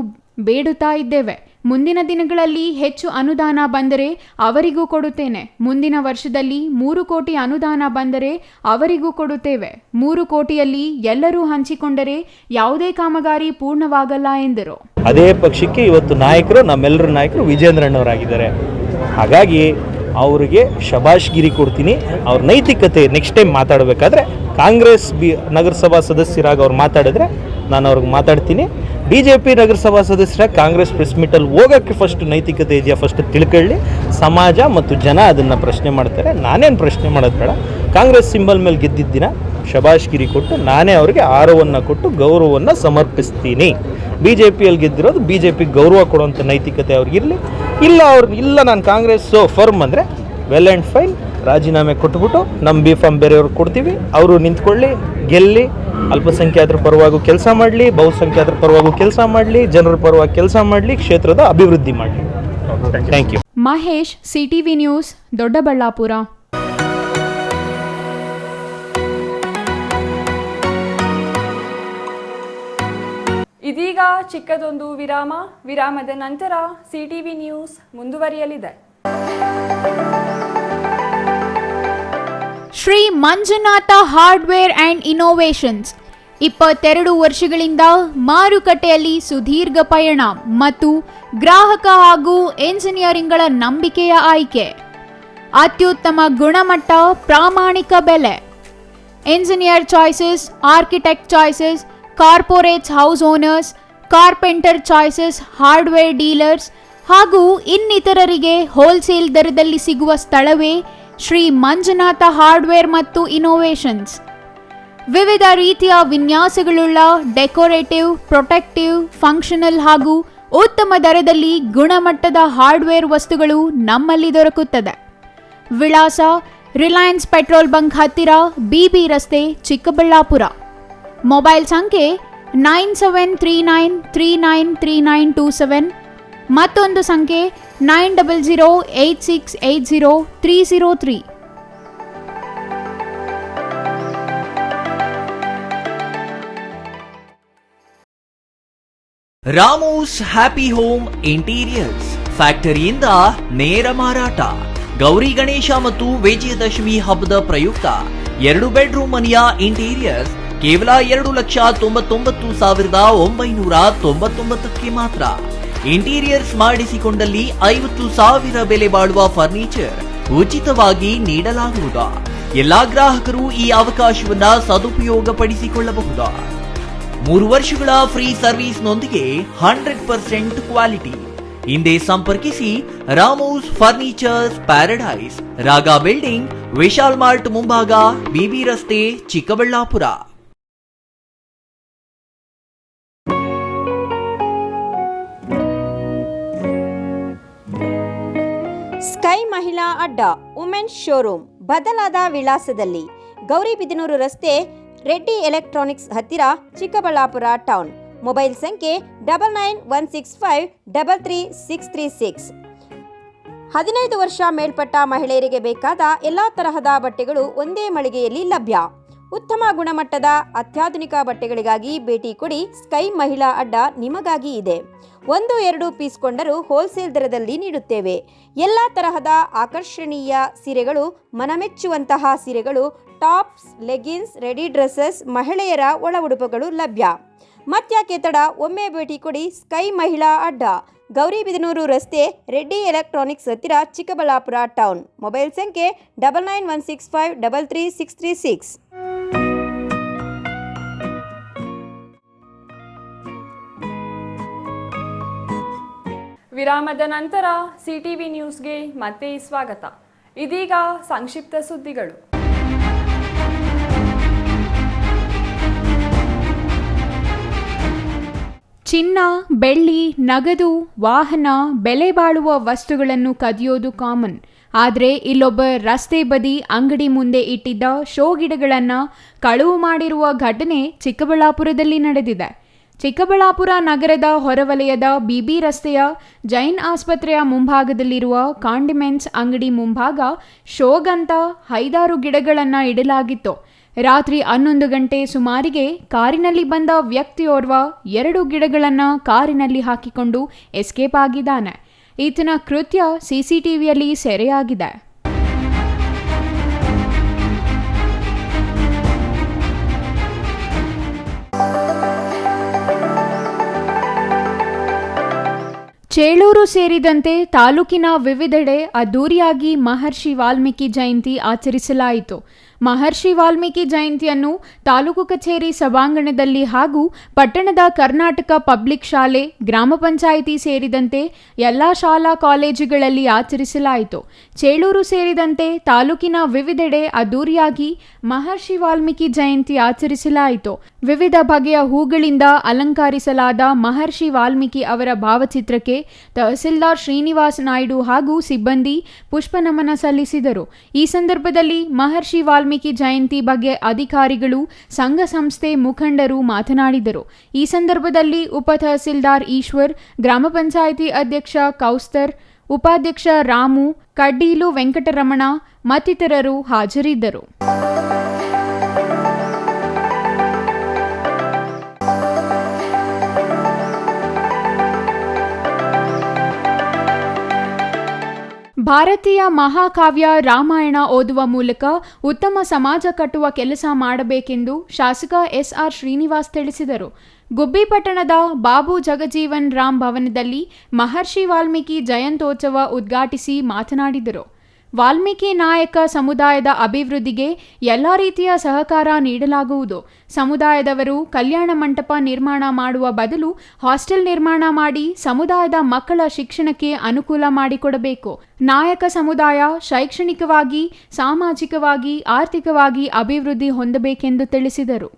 ಬೇಡುತ್ತಾ ಇದ್ದೇವೆ. ಮುಂದಿನ ದಿನಗಳಲ್ಲಿ ಹೆಚ್ಚು ಅನುದಾನ ಬಂದರೆ ಅವರಿಗೂ ಕೊಡುತ್ತೇನೆ. ಮುಂದಿನ ವರ್ಷದಲ್ಲಿ 3 ಕೋಟಿ ಅನುದಾನ ಬಂದರೆ ಅವರಿಗೂ ಕೊಡುತ್ತೇವೆ. 3 ಕೋಟಿಯಲ್ಲಿ ಎಲ್ಲರೂ ಹಂಚಿಕೊಂಡರೆ ಯಾವುದೇ ಕಾಮಗಾರಿ ಪೂರ್ಣವಾಗಲ್ಲ ಎಂದರು. ಅದೇ ಪಕ್ಷಕ್ಕೆ ಇವತ್ತು ನಾಯಕರು, ನಮ್ಮೆಲ್ಲರ ನಾಯಕರು ವಿಜೇಂದ್ರಣ್ಣವರಾಗಿದ್ದಾರೆ. ಹಾಗಾಗಿ ಅವರಿಗೆ ಶಬಾಷ್ಗಿರಿ ಕೊಡ್ತೀನಿ. ಅವ್ರ ನೈತಿಕತೆ ನೆಕ್ಸ್ಟ್ ಟೈಮ್ ಮಾತಾಡಬೇಕಾದ್ರೆ ಕಾಂಗ್ರೆಸ್ ನಗರಸಭಾ ಸದಸ್ಯರಾಗಿ ಅವ್ರು ಮಾತಾಡಿದ್ರೆ ನಾನು ಅವ್ರಿಗೆ ಮಾತಾಡ್ತೀನಿ. BJP ನಗರಸಭಾ ಸದಸ್ಯರಾಗಿ ಕಾಂಗ್ರೆಸ್ ಪ್ರೆಸ್ ಮೀಟಲ್ಲಿ ಹೋಗೋಕ್ಕೆ ಫಸ್ಟ್ ನೈತಿಕತೆ ಇದೆಯಾ ಫಸ್ಟ್ ತಿಳ್ಕೊಳ್ಳಿ. ಸಮಾಜ ಮತ್ತು ಜನ ಅದನ್ನು ಪ್ರಶ್ನೆ ಮಾಡ್ತಾರೆ. ನಾನೇನು ಪ್ರಶ್ನೆ ಮಾಡೋದು ಬೇಡ. ಕಾಂಗ್ರೆಸ್ ಸಿಂಬಲ್ ಮೇಲೆ ಗೆದ್ದಿದ್ದಿನ ಶಬಾಷ್ಗಿರಿ ಕೊಟ್ಟು ನಾನೇ ಅವರಿಗೆ ಆರವನ್ನು ಕೊಟ್ಟು ಗೌರವವನ್ನು ಸಮರ್ಪಿಸ್ತೀನಿ. BJPಯಲ್ಲಿ ಗೆದ್ದಿರೋದು BJP ಗೌರವ ಕೊಡುವಂಥ ನೈತಿಕತೆ ಅವ್ರಿಗಿರಲಿ. ಇಲ್ಲ ನಾನು ಕಾಂಗ್ರೆಸ್ ಫರ್ಮ್ ಅಂದರೆ ವೆಲ್ ಆ್ಯಂಡ್ ಫೈನ್, ರಾಜೀನಾಮೆ ಕೊಟ್ಬಿಟ್ಟು ನಮ್ಮ B.Farm ಬೇರೆಯವ್ರಿಗೆ ಕೊಡ್ತೀವಿ. ಅವರು ನಿಂತ್ಕೊಳ್ಳಿ, ಗೆಲ್ಲಿ, ಅಲ್ಪಸಂಖ್ಯಾತರ ಪರವಾಗೂ ಕೆಲಸ ಮಾಡಲಿ, ಬಹುಸಂಖ್ಯಾತರ ಪರವಾಗೂ ಕೆಲಸ ಮಾಡಲಿ, ಜನರ ಪರವಾಗಿ ಕೆಲಸ ಮಾಡಲಿ, ಕ್ಷೇತ್ರದ ಅಭಿವೃದ್ಧಿ ಮಾಡಲಿ. Thank you. Mahesh, CTV news, Doddaballapur. ಇದೀಗ ಚಿಕ್ಕದೊಂದು ವಿರಾಮ. ವಿರಾಮದ ನಂತರ CTV ನ್ಯೂಸ್ ಮುಂದುವರಿಯಲಿದೆ. Shri Manjunatha hardware and innovations 22 ವರ್ಷಗಳಿಂದ ಮಾರುಕಟ್ಟೆಯಲ್ಲಿ ಸುದೀರ್ಘ ಪಯಣ ಮತ್ತು ಗ್ರಾಹಕ ಹಾಗೂ ಎಂಜಿನಿಯರಿಂಗ್ಗಳ ನಂಬಿಕೆಯ ಆಯ್ಕೆ. ಅತ್ಯುತ್ತಮ ಗುಣಮಟ್ಟ, ಪ್ರಾಮಾಣಿಕ ಬೆಲೆ. Engineer choices, architect choices, corporates, house owners, carpenter choices, hardware dealers ಹಾಗೂ ಇನ್ನಿತರರಿಗೆ ಹೋಲ್ಸೇಲ್ ದರದಲ್ಲಿ ಸಿಗುವ ಸ್ಥಳವೇ ಶ್ರೀ ಮಂಜುನಾಥ ಹಾರ್ಡ್ವೇರ್ ಮತ್ತು ಇನೋವೇಷನ್ಸ್. ವಿವಿಧ ರೀತಿಯ ವಿನ್ಯಾಸಗಳುಳ್ಳ ಡೆಕೋರೇಟಿವ್, ಪ್ರೊಟೆಕ್ಟಿವ್, ಫಂಕ್ಷನಲ್ ಹಾಗೂ ಉತ್ತಮ ದರದಲ್ಲಿ ಗುಣಮಟ್ಟದ ಹಾರ್ಡ್ವೇರ್ ವಸ್ತುಗಳು ನಮ್ಮಲ್ಲಿ ದೊರಕುತ್ತದೆ. ವಿಳಾಸ: ರಿಲಯನ್ಸ್ ಪೆಟ್ರೋಲ್ ಬಂಕ್ ಹತ್ತಿರ, BB ರಸ್ತೆ, ಚಿಕ್ಕಬಳ್ಳಾಪುರ. ಮೊಬೈಲ್ ಸಂಖ್ಯೆ 9739393927. ಮತ್ತೊಂದು ಸಂಖ್ಯೆ 9008680303. ರಾಮೋಸ್ ಹ್ಯಾಪಿ ಹೋಮ್ ಇಂಟೀರಿಯರ್ಸ್ ಫ್ಯಾಕ್ಟರಿಯಿಂದ ನೇರ ಮಾರಾಟ. ಗೌರಿ ಗಣೇಶ ಮತ್ತು ವಿಜಯದಶಮಿ ಹಬ್ಬದ ಪ್ರಯುಕ್ತ 2 ಬೆಡ್ರೂಮ್ ಮನೆಯ ಇಂಟೀರಿಯರ್ಸ್ ಕೇವಲ 2,99,999ಕ್ಕೆ ಮಾತ್ರ. ಇಂಟೀರಿಯರ್ಸ್ ಮಾಡಿಸಿಕೊಂಡಲ್ಲಿ 50,000 ಬೆಲೆ ಬಾಳುವ ಫರ್ನಿಚರ್ ಉಚಿತವಾಗಿ ನೀಡಲಾಗುವುದು. ಎಲ್ಲಾ ಗ್ರಾಹಕರು ಈ ಅವಕಾಶವನ್ನ ಸದುಪಯೋಗಪಡಿಸಿಕೊಳ್ಳಬಹುದು. 3 ವರ್ಷಗಳ ಫ್ರೀ ಸರ್ವಿಸ್ನೊಂದಿಗೆ 100% ಕ್ವಾಲಿಟಿ. ಹಿಂದೆ ಸಂಪರ್ಕಿಸಿ Ramu's furnitures paradise, Raga building, Vishal mart ಮುಂಭಾಗ, ಬಿಬಿ ರಸ್ತೆ, ಚಿಕ್ಕಬಳ್ಳಾಪುರ. ಸ್ಕೈ ಮಹಿಳಾ ಅಡ್ಡ ವುಮೆನ್ಸ್ ಶೋರೂಮ್ ಬದಲಾದ ವಿಳಾಸದಲ್ಲಿ ಗೌರಿಬಿದನೂರು ರಸ್ತೆ, ರೆಡ್ಡಿ ಎಲೆಕ್ಟ್ರಾನಿಕ್ಸ್ ಹತ್ತಿರ, ಚಿಕ್ಕಬಳ್ಳಾಪುರ ಟೌನ್. ಮೊಬೈಲ್ ಸಂಖ್ಯೆ 9916533636. 15 ವರ್ಷ ಮೇಲ್ಪಟ್ಟ ಮಹಿಳೆಯರಿಗೆ ಬೇಕಾದ ಎಲ್ಲ ತರಹದ ಬಟ್ಟೆಗಳು ಒಂದೇ ಮಳಿಗೆಯಲ್ಲಿ ಲಭ್ಯ. ಉತ್ತಮ ಗುಣಮಟ್ಟದ ಅತ್ಯಾಧುನಿಕ ಬಟ್ಟೆಗಳಿಗಾಗಿ ಭೇಟಿ ಕೊಡಿ. ಸ್ಕೈ ಮಹಿಳಾ ಅಡ್ಡ ನಿಮಗಾಗಿ ಇದೆ. 1-2 ಪೀಸ್ ಕೊಂಡರೂ ಹೋಲ್ಸೇಲ್ ದರದಲ್ಲಿ ನೀಡುತ್ತೇವೆ. ಎಲ್ಲ ತರಹದ ಆಕರ್ಷಣೀಯ ಸೀರೆಗಳು, ಮನಮೆಚ್ಚುವಂತಹ ಸೀರೆಗಳು, ಟಾಪ್ಸ್, ಲೆಗಿನ್ಸ್, ರೆಡಿ ಡ್ರೆಸ್ಸಸ್, ಮಹಿಳೆಯರ ಒಳ ಉಡುಪುಗಳು ಲಭ್ಯ. ಮತ್ತ್ಯಾಕೆ ತಡ, ಒಮ್ಮೆ ಭೇಟಿ ಕೊಡಿ. ಸ್ಕೈ ಮಹಿಳಾ ಅಡ್ಡ, ಗೌರಿಬಿದನೂರು ರಸ್ತೆ, ರೆಡ್ಡಿ ಎಲೆಕ್ಟ್ರಾನಿಕ್ಸ್ ಹತ್ತಿರ, ಚಿಕ್ಕಬಳ್ಳಾಪುರ ಟೌನ್. ಮೊಬೈಲ್ ಸಂಖ್ಯೆ 9916533636. ವಿರಾಮದ ನಂತರ ಸಿಟಿವಿ ನ್ಯೂಸ್ಗೆ ಮತ್ತೆ ಸ್ವಾಗತ. ಇದೀಗ ಸಂಕ್ಷಿಪ್ತ ಸುದ್ದಿಗಳು. ಚಿನ್ನ, ಬೆಳ್ಳಿ, ನಗದು, ವಾಹನ, ಬೆಲೆ ಬಾಳುವ ವಸ್ತುಗಳನ್ನು ಕದಿಯೋದು ಕಾಮನ್. ಆದರೆ ಇಲ್ಲೊಬ್ಬ ರಸ್ತೆ ಬದಿ ಅಂಗಡಿ ಮುಂದೆ ಇಟ್ಟಿದ್ದ ಶೋ ಗಿಡಗಳನ್ನು ಕಳುವು ಮಾಡಿರುವ ಘಟನೆ ಚಿಕ್ಕಬಳ್ಳಾಪುರದಲ್ಲಿ ನಡೆದಿದೆ. ಚಿಕ್ಕಬಳ್ಳಾಪುರ ನಗರದ ಹೊರವಲಯದ ಬಿಬಿ ರಸ್ತೆಯ ಜೈನ್ ಆಸ್ಪತ್ರೆಯ ಮುಂಭಾಗದಲ್ಲಿರುವ ಕಾಂಡಿಮೆಂಟ್ಸ್ ಅಂಗಡಿ ಮುಂಭಾಗ ಶೋಗಂತ 5-6 ಗಿಡಗಳನ್ನು ಇಡಲಾಗಿತ್ತು. ರಾತ್ರಿ 11 ಗಂಟೆ ಸುಮಾರಿಗೆ ಕಾರಿನಲ್ಲಿ ಬಂದ ವ್ಯಕ್ತಿಯೋರ್ವ 2 ಗಿಡಗಳನ್ನು ಕಾರಿನಲ್ಲಿ ಹಾಕಿಕೊಂಡು ಎಸ್ಕೇಪ್ ಆಗಿದ್ದಾನೆ. ಈತನ ಕೃತ್ಯ ಸಿಸಿಟಿವಿಯಲ್ಲಿ ಸೆರೆಯಾಗಿದೆ. ಚೇಳೂರು ಸೇರಿದಂತೆ ತಾಲೂಕಿನ ವಿವಿಧೆಡೆ ಅದ್ದೂರಿಯಾಗಿ ಮಹರ್ಷಿ ವಾಲ್ಮೀಕಿ ಜಯಂತಿ ಆಚರಿಸಲಾಯಿತು. ಮಹರ್ಷಿ ವಾಲ್ಮೀಕಿ ಜಯಂತಿಯನ್ನು ತಾಲೂಕು ಕಚೇರಿ ಸಭಾಂಗಣದಲ್ಲಿ ಹಾಗೂ ಪಟ್ಟಣದ ಕರ್ನಾಟಕ ಪಬ್ಲಿಕ್ ಶಾಲೆ, ಗ್ರಾಮ ಪಂಚಾಯಿತಿ ಸೇರಿದಂತೆ ಎಲ್ಲ ಶಾಲಾ ಕಾಲೇಜುಗಳಲ್ಲಿ ಆಚರಿಸಲಾಯಿತು. ಚೇಳೂರು ಸೇರಿದಂತೆ ತಾಲೂಕಿನ ವಿವಿಧೆಡೆ ಅದ್ದೂರಿಯಾಗಿ ಮಹರ್ಷಿ ವಾಲ್ಮೀಕಿ ಜಯಂತಿ ಆಚರಿಸಲಾಯಿತು. ವಿವಿಧ ಬಗೆಯ ಹೂಗಳಿಂದ ಅಲಂಕರಿಸಲಾದ ಮಹರ್ಷಿ ವಾಲ್ಮೀಕಿ ಅವರ ಭಾವಚಿತ್ರಕ್ಕೆ ತಹಸೀಲ್ದಾರ್ ಶ್ರೀನಿವಾಸ್ ನಾಯ್ಡು ಹಾಗೂ ಸಿಬ್ಬಂದಿ ಪುಷ್ಪ ನಮನ ಸಲ್ಲಿಸಿದರು. ಈ ಸಂದರ್ಭದಲ್ಲಿ ಮಹರ್ಷಿ ವಾಲ್ಮೀಕಿ ಜಯಂತಿ ಬಗ್ಗೆ ಅಧಿಕಾರಿಗಳು, ಸಂಘ ಸಂಸ್ಥೆ ಮುಖಂಡರು ಮಾತನಾಡಿದರು. ಈ ಸಂದರ್ಭದಲ್ಲಿ ಉಪ ತಹಸೀಲ್ದಾರ್ ಈಶ್ವರ್, ಗ್ರಾಮ ಪಂಚಾಯಿತಿ ಅಧ್ಯಕ್ಷ ಕೌಸ್ತರ್, ಉಪಾಧ್ಯಕ್ಷ ರಾಮು, ಕಡ್ಡೀಲು ವೆಂಕಟರಮಣ ಮತ್ತಿತರರು ಹಾಜರಿದ್ದರು. ಭಾರತೀಯ ಮಹಾಕಾವ್ಯ ರಾಮಾಯಣ ಓದುವ ಮೂಲಕ ಉತ್ತಮ ಸಮಾಜ ಕಟ್ಟುವ ಕೆಲಸ ಮಾಡಬೇಕೆಂದು ಶಾಸಕ ಎಸ್ಆರ್ ಶ್ರೀನಿವಾಸ್ ತಿಳಿಸಿದರು. ಗುಬ್ಬಿ ಪಟ್ಟಣದ ಬಾಬು ಜಗಜೀವನ್ ರಾಮ್ ಭವನದಲ್ಲಿ ಮಹರ್ಷಿ ವಾಲ್ಮೀಕಿ ಜಯಂತ್ಯೋತ್ಸವ ಉದ್ಘಾಟಿಸಿ ಮಾತನಾಡಿದರು. ವಾಲ್ಮೀಕಿ ನಾಯಕ ಸಮುದಾಯದ ಅಭಿವೃದ್ಧಿಗೆ ಎಲ್ಲ ರೀತಿಯ ಸಹಕಾರ ನೀಡಲಾಗುವುದು. ಸಮುದಾಯದವರು ಕಲ್ಯಾಣ ಮಂಟಪ ನಿರ್ಮಾಣ ಮಾಡುವ ಬದಲು ಹಾಸ್ಟೆಲ್ ನಿರ್ಮಾಣ ಮಾಡಿ ಸಮುದಾಯದ ಮಕ್ಕಳ ಶಿಕ್ಷಣಕ್ಕೆ ಅನುಕೂಲ ಮಾಡಿಕೊಡಬೇಕು. ನಾಯಕ ಸಮುದಾಯ ಶೈಕ್ಷಣಿಕವಾಗಿ, ಸಾಮಾಜಿಕವಾಗಿ, ಆರ್ಥಿಕವಾಗಿ ಅಭಿವೃದ್ಧಿ ಹೊಂದಬೇಕೆಂದು ತಿಳಿಸಿದರು.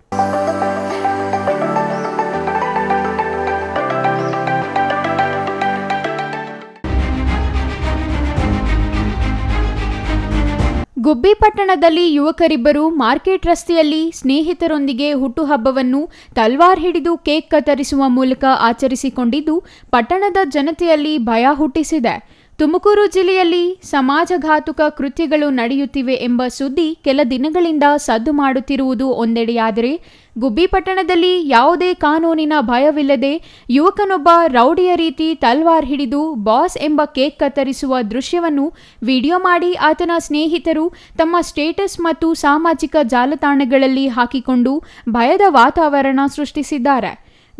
ಗುಬ್ಬಿ ಪಟ್ಟಣದಲ್ಲಿ ಯುವಕರಿಬ್ಬರು ಮಾರ್ಕೆಟ್ ರಸ್ತೆಯಲ್ಲಿ ಸ್ನೇಹಿತರೊಂದಿಗೆ ಹುಟ್ಟುಹಬ್ಬವನ್ನು ತಲ್ವಾರ್ ಹಿಡಿದು ಕೇಕ್ ಕತ್ತರಿಸುವ ಮೂಲಕ ಆಚರಿಸಿಕೊಂಡಿದ್ದು ಪಟ್ಟಣದ ಜನತೆಯಲ್ಲಿ ಭಯ ಹುಟ್ಟಿಸಿದೆ. ತುಮಕೂರು ಜಿಲ್ಲೆಯಲ್ಲಿ ಸಮಾಜಘಾತುಕ ಕೃತ್ಯಗಳು ನಡೆಯುತ್ತಿವೆ ಎಂಬ ಸುದ್ದಿ ಕೆಲ ದಿನಗಳಿಂದ ಸದ್ದು ಮಾಡುತ್ತಿರುವುದು ಒಂದೆಡೆಯಾದರೆ, ಗುಬ್ಬಿ ಪಟ್ಟಣದಲ್ಲಿ ಯಾವುದೇ ಕಾನೂನಿನ ಭಯವಿಲ್ಲದೆ ಯುವಕನೊಬ್ಬ ರೌಡಿಯ ರೀತಿ ತಲ್ವಾರ್ ಹಿಡಿದು ಬಾಸ್ ಎಂಬ ಕೇಕ್ ಕತ್ತರಿಸುವ ದೃಶ್ಯವನ್ನು ವಿಡಿಯೋ ಮಾಡಿ ಆತನ ಸ್ನೇಹಿತರು ತಮ್ಮ ಸ್ಟೇಟಸ್ ಮತ್ತು ಸಾಮಾಜಿಕ ಜಾಲತಾಣಗಳಲ್ಲಿ ಹಾಕಿಕೊಂಡು ಭಯದ ವಾತಾವರಣ ಸೃಷ್ಟಿಸಿದ್ದಾರೆ.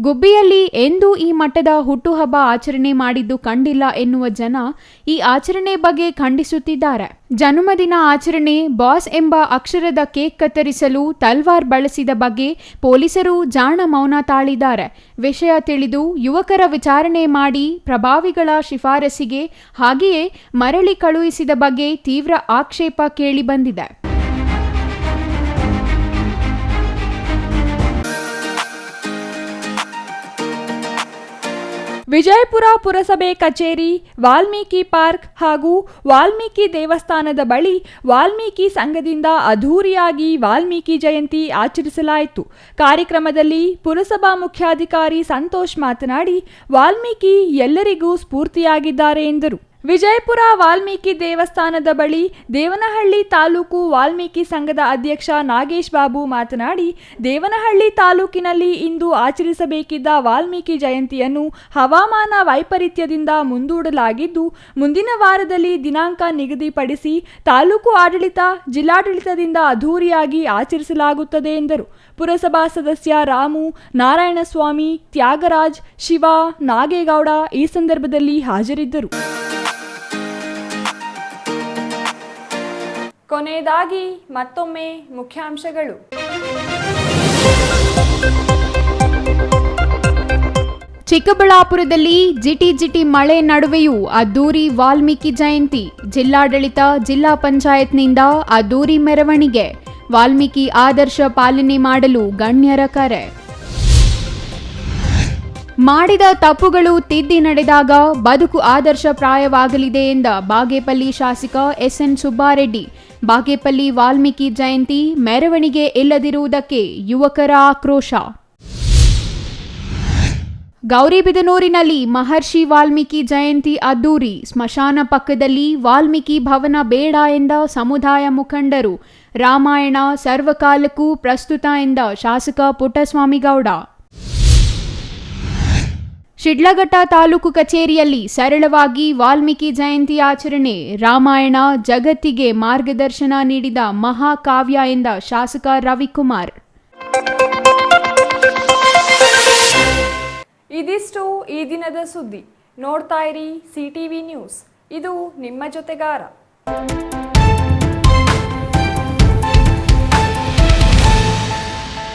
ಗುಬ್ಬಿಯಲ್ಲಿ ಎಂದೂ ಈ ಮಟ್ಟದ ಹುಟ್ಟುಹಬ್ಬ ಆಚರಣೆ ಮಾಡಿದ್ದು ಕಂಡಿಲ್ಲ ಎನ್ನುವ ಜನ ಈ ಆಚರಣೆ ಬಗ್ಗೆ ಖಂಡಿಸುತ್ತಿದ್ದಾರೆ. ಜನ್ಮದಿನ ಆಚರಣೆ, ಬಾಸ್ ಎಂಬ ಅಕ್ಷರದ ಕೇಕ್ ಕತ್ತರಿಸಲು ತಲ್ವಾರ್ ಬಳಸಿದ ಬಗ್ಗೆ ಪೊಲೀಸರು ಜಾಣ ಮೌನ ತಾಳಿದ್ದಾರೆ. ವಿಷಯ ತಿಳಿದು ಯುವಕರ ವಿಚಾರಣೆ ಮಾಡಿ ಪ್ರಭಾವಿಗಳ ಶಿಫಾರಸಿಗೆ ಹಾಗೆಯೇ ಮರಳಿ ಕಳುಹಿಸಿದ ಬಗ್ಗೆ ತೀವ್ರ ಆಕ್ಷೇಪ ಕೇಳಿಬಂದಿದೆ. ವಿಜಯಪುರ ಪುರಸಭೆ ಕಚೇರಿ, ವಾಲ್ಮೀಕಿ ಪಾರ್ಕ್ ಹಾಗೂ ವಾಲ್ಮೀಕಿ ದೇವಸ್ಥಾನದ ಬಳಿ ವಾಲ್ಮೀಕಿ ಸಂಘದಿಂದ ಅದ್ಧೂರಿಯಾಗಿ ವಾಲ್ಮೀಕಿ ಜಯಂತಿ ಆಚರಿಸಲಾಯಿತು. ಕಾರ್ಯಕ್ರಮದಲ್ಲಿ ಪುರಸಭಾ ಮುಖ್ಯಾಧಿಕಾರಿ ಸಂತೋಷ್ ಮಾತನಾಡಿ, ವಾಲ್ಮೀಕಿ ಎಲ್ಲರಿಗೂ ಸ್ಫೂರ್ತಿಯಾಗಿದ್ದಾರೆ ಎಂದರು. ವಿಜಯಪುರ ವಾಲ್ಮೀಕಿ ದೇವಸ್ಥಾನದ ಬಳಿ ದೇವನಹಳ್ಳಿ ತಾಲೂಕು ವಾಲ್ಮೀಕಿ ಸಂಘದ ಅಧ್ಯಕ್ಷ ನಾಗೇಶ್ ಬಾಬು ಮಾತನಾಡಿ, ದೇವನಹಳ್ಳಿ ತಾಲೂಕಿನಲ್ಲಿ ಇಂದು ಆಚರಿಸಬೇಕಿದ್ದ ವಾಲ್ಮೀಕಿ ಜಯಂತಿಯನ್ನು ಹವಾಮಾನ ವೈಪರೀತ್ಯದಿಂದ ಮುಂದೂಡಲಾಗಿದ್ದು, ಮುಂದಿನ ವಾರದಲ್ಲಿ ದಿನಾಂಕ ನಿಗದಿಪಡಿಸಿ ತಾಲೂಕು ಆಡಳಿತ, ಜಿಲ್ಲಾಡಳಿತದಿಂದ ಅದ್ಧೂರಿಯಾಗಿ ಆಚರಿಸಲಾಗುತ್ತದೆ ಎಂದರು. ಪುರಸಭಾ ಸದಸ್ಯ ರಾಮು, ನಾರಾಯಣಸ್ವಾಮಿ, ತ್ಯಾಗರಾಜ್, ಶಿವ, ನಾಗೇಗೌಡ ಈ ಸಂದರ್ಭದಲ್ಲಿ ಹಾಜರಿದ್ದರು. ಕೊನೆಯದಾಗಿ ಮತ್ತೊಮ್ಮೆ ಮುಖ್ಯಾಂಶಗಳು. ಚಿಕ್ಕಬಳ್ಳಾಪುರದಲ್ಲಿ ಜಿಟಿ ಮಳೆ ನಡುವೆಯೂ ಅದ್ದೂರಿ ವಾಲ್ಮೀಕಿ ಜಯಂತಿ. ಜಿಲ್ಲಾಡಳಿತ, ಜಿಲ್ಲಾ ಪಂಚಾಯತ್ನಿಂದ ಅದ್ದೂರಿ ಮೆರವಣಿಗೆ. ವಾಲ್ಮೀಕಿ ಆದರ್ಶ ಪಾಲನೆ ಮಾಡಲು ಗಣ್ಯರ ಕರೆ. ಮಾಡಿದ ತಪ್ಪುಗಳು ತಿದ್ದಿ ನಡೆದಾಗ ಬದುಕು ಆದರ್ಶಪ್ರಾಯವಾಗಲಿದೆ ಎಂದ ಬಾಗೇಪಲ್ಲಿ ಶಾಸಕ ಎಸ್ಎನ್ ಸುಬ್ಬಾರೆಡ್ಡಿ. ಬಾಗೇಪಲ್ಲಿ ವಾಲ್ಮೀಕಿ ಜಯಂತಿ ಮೆರವಣಿಗೆ ಇಲ್ಲದಿರುವುದಕ್ಕೆ ಯುವಕರ ಆಕ್ರೋಶ. ಗೌರಿಬಿದನೂರಿನಲ್ಲಿ ಮಹರ್ಷಿ ವಾಲ್ಮೀಕಿ ಜಯಂತಿ ಅದ್ದೂರಿ. ಸ್ಮಶಾನ ಪಕ್ಕದಲ್ಲಿ ವಾಲ್ಮೀಕಿ ಭವನ ಬೇಡ ಎಂದ ಸಮುದಾಯ ಮುಖಂಡರು. ರಾಮಾಯಣ ಸರ್ವಕಾಲಕ್ಕೂ ಪ್ರಸ್ತುತ ಎಂದ ಶಾಸಕ ಪುಟ್ಟಸ್ವಾಮಿಗೌಡ. ಶಿಡ್ಲಘಟ್ಟ ತಾಲೂಕು ಕಚೇರಿಯಲ್ಲಿ ಸರಳವಾಗಿ ವಾಲ್ಮೀಕಿ ಜಯಂತಿ ಆಚರಣೆ. ರಾಮಾಯಣ ಜಗತ್ತಿಗೆ ಮಾರ್ಗದರ್ಶನ ನೀಡಿದ ಮಹಾಕಾವ್ಯ ಎಂದ ಶಾಸಕ ರವಿಕುಮಾರ್. ಇದಿಷ್ಟು ಈ ದಿನದ ಸುದ್ದಿ. ನೋಡ್ತಾ ಇರಿ ಸಿಟಿವಿ ನ್ಯೂಸ್, ಇದು ನಿಮ್ಮ ಜೊತೆಗಾರ.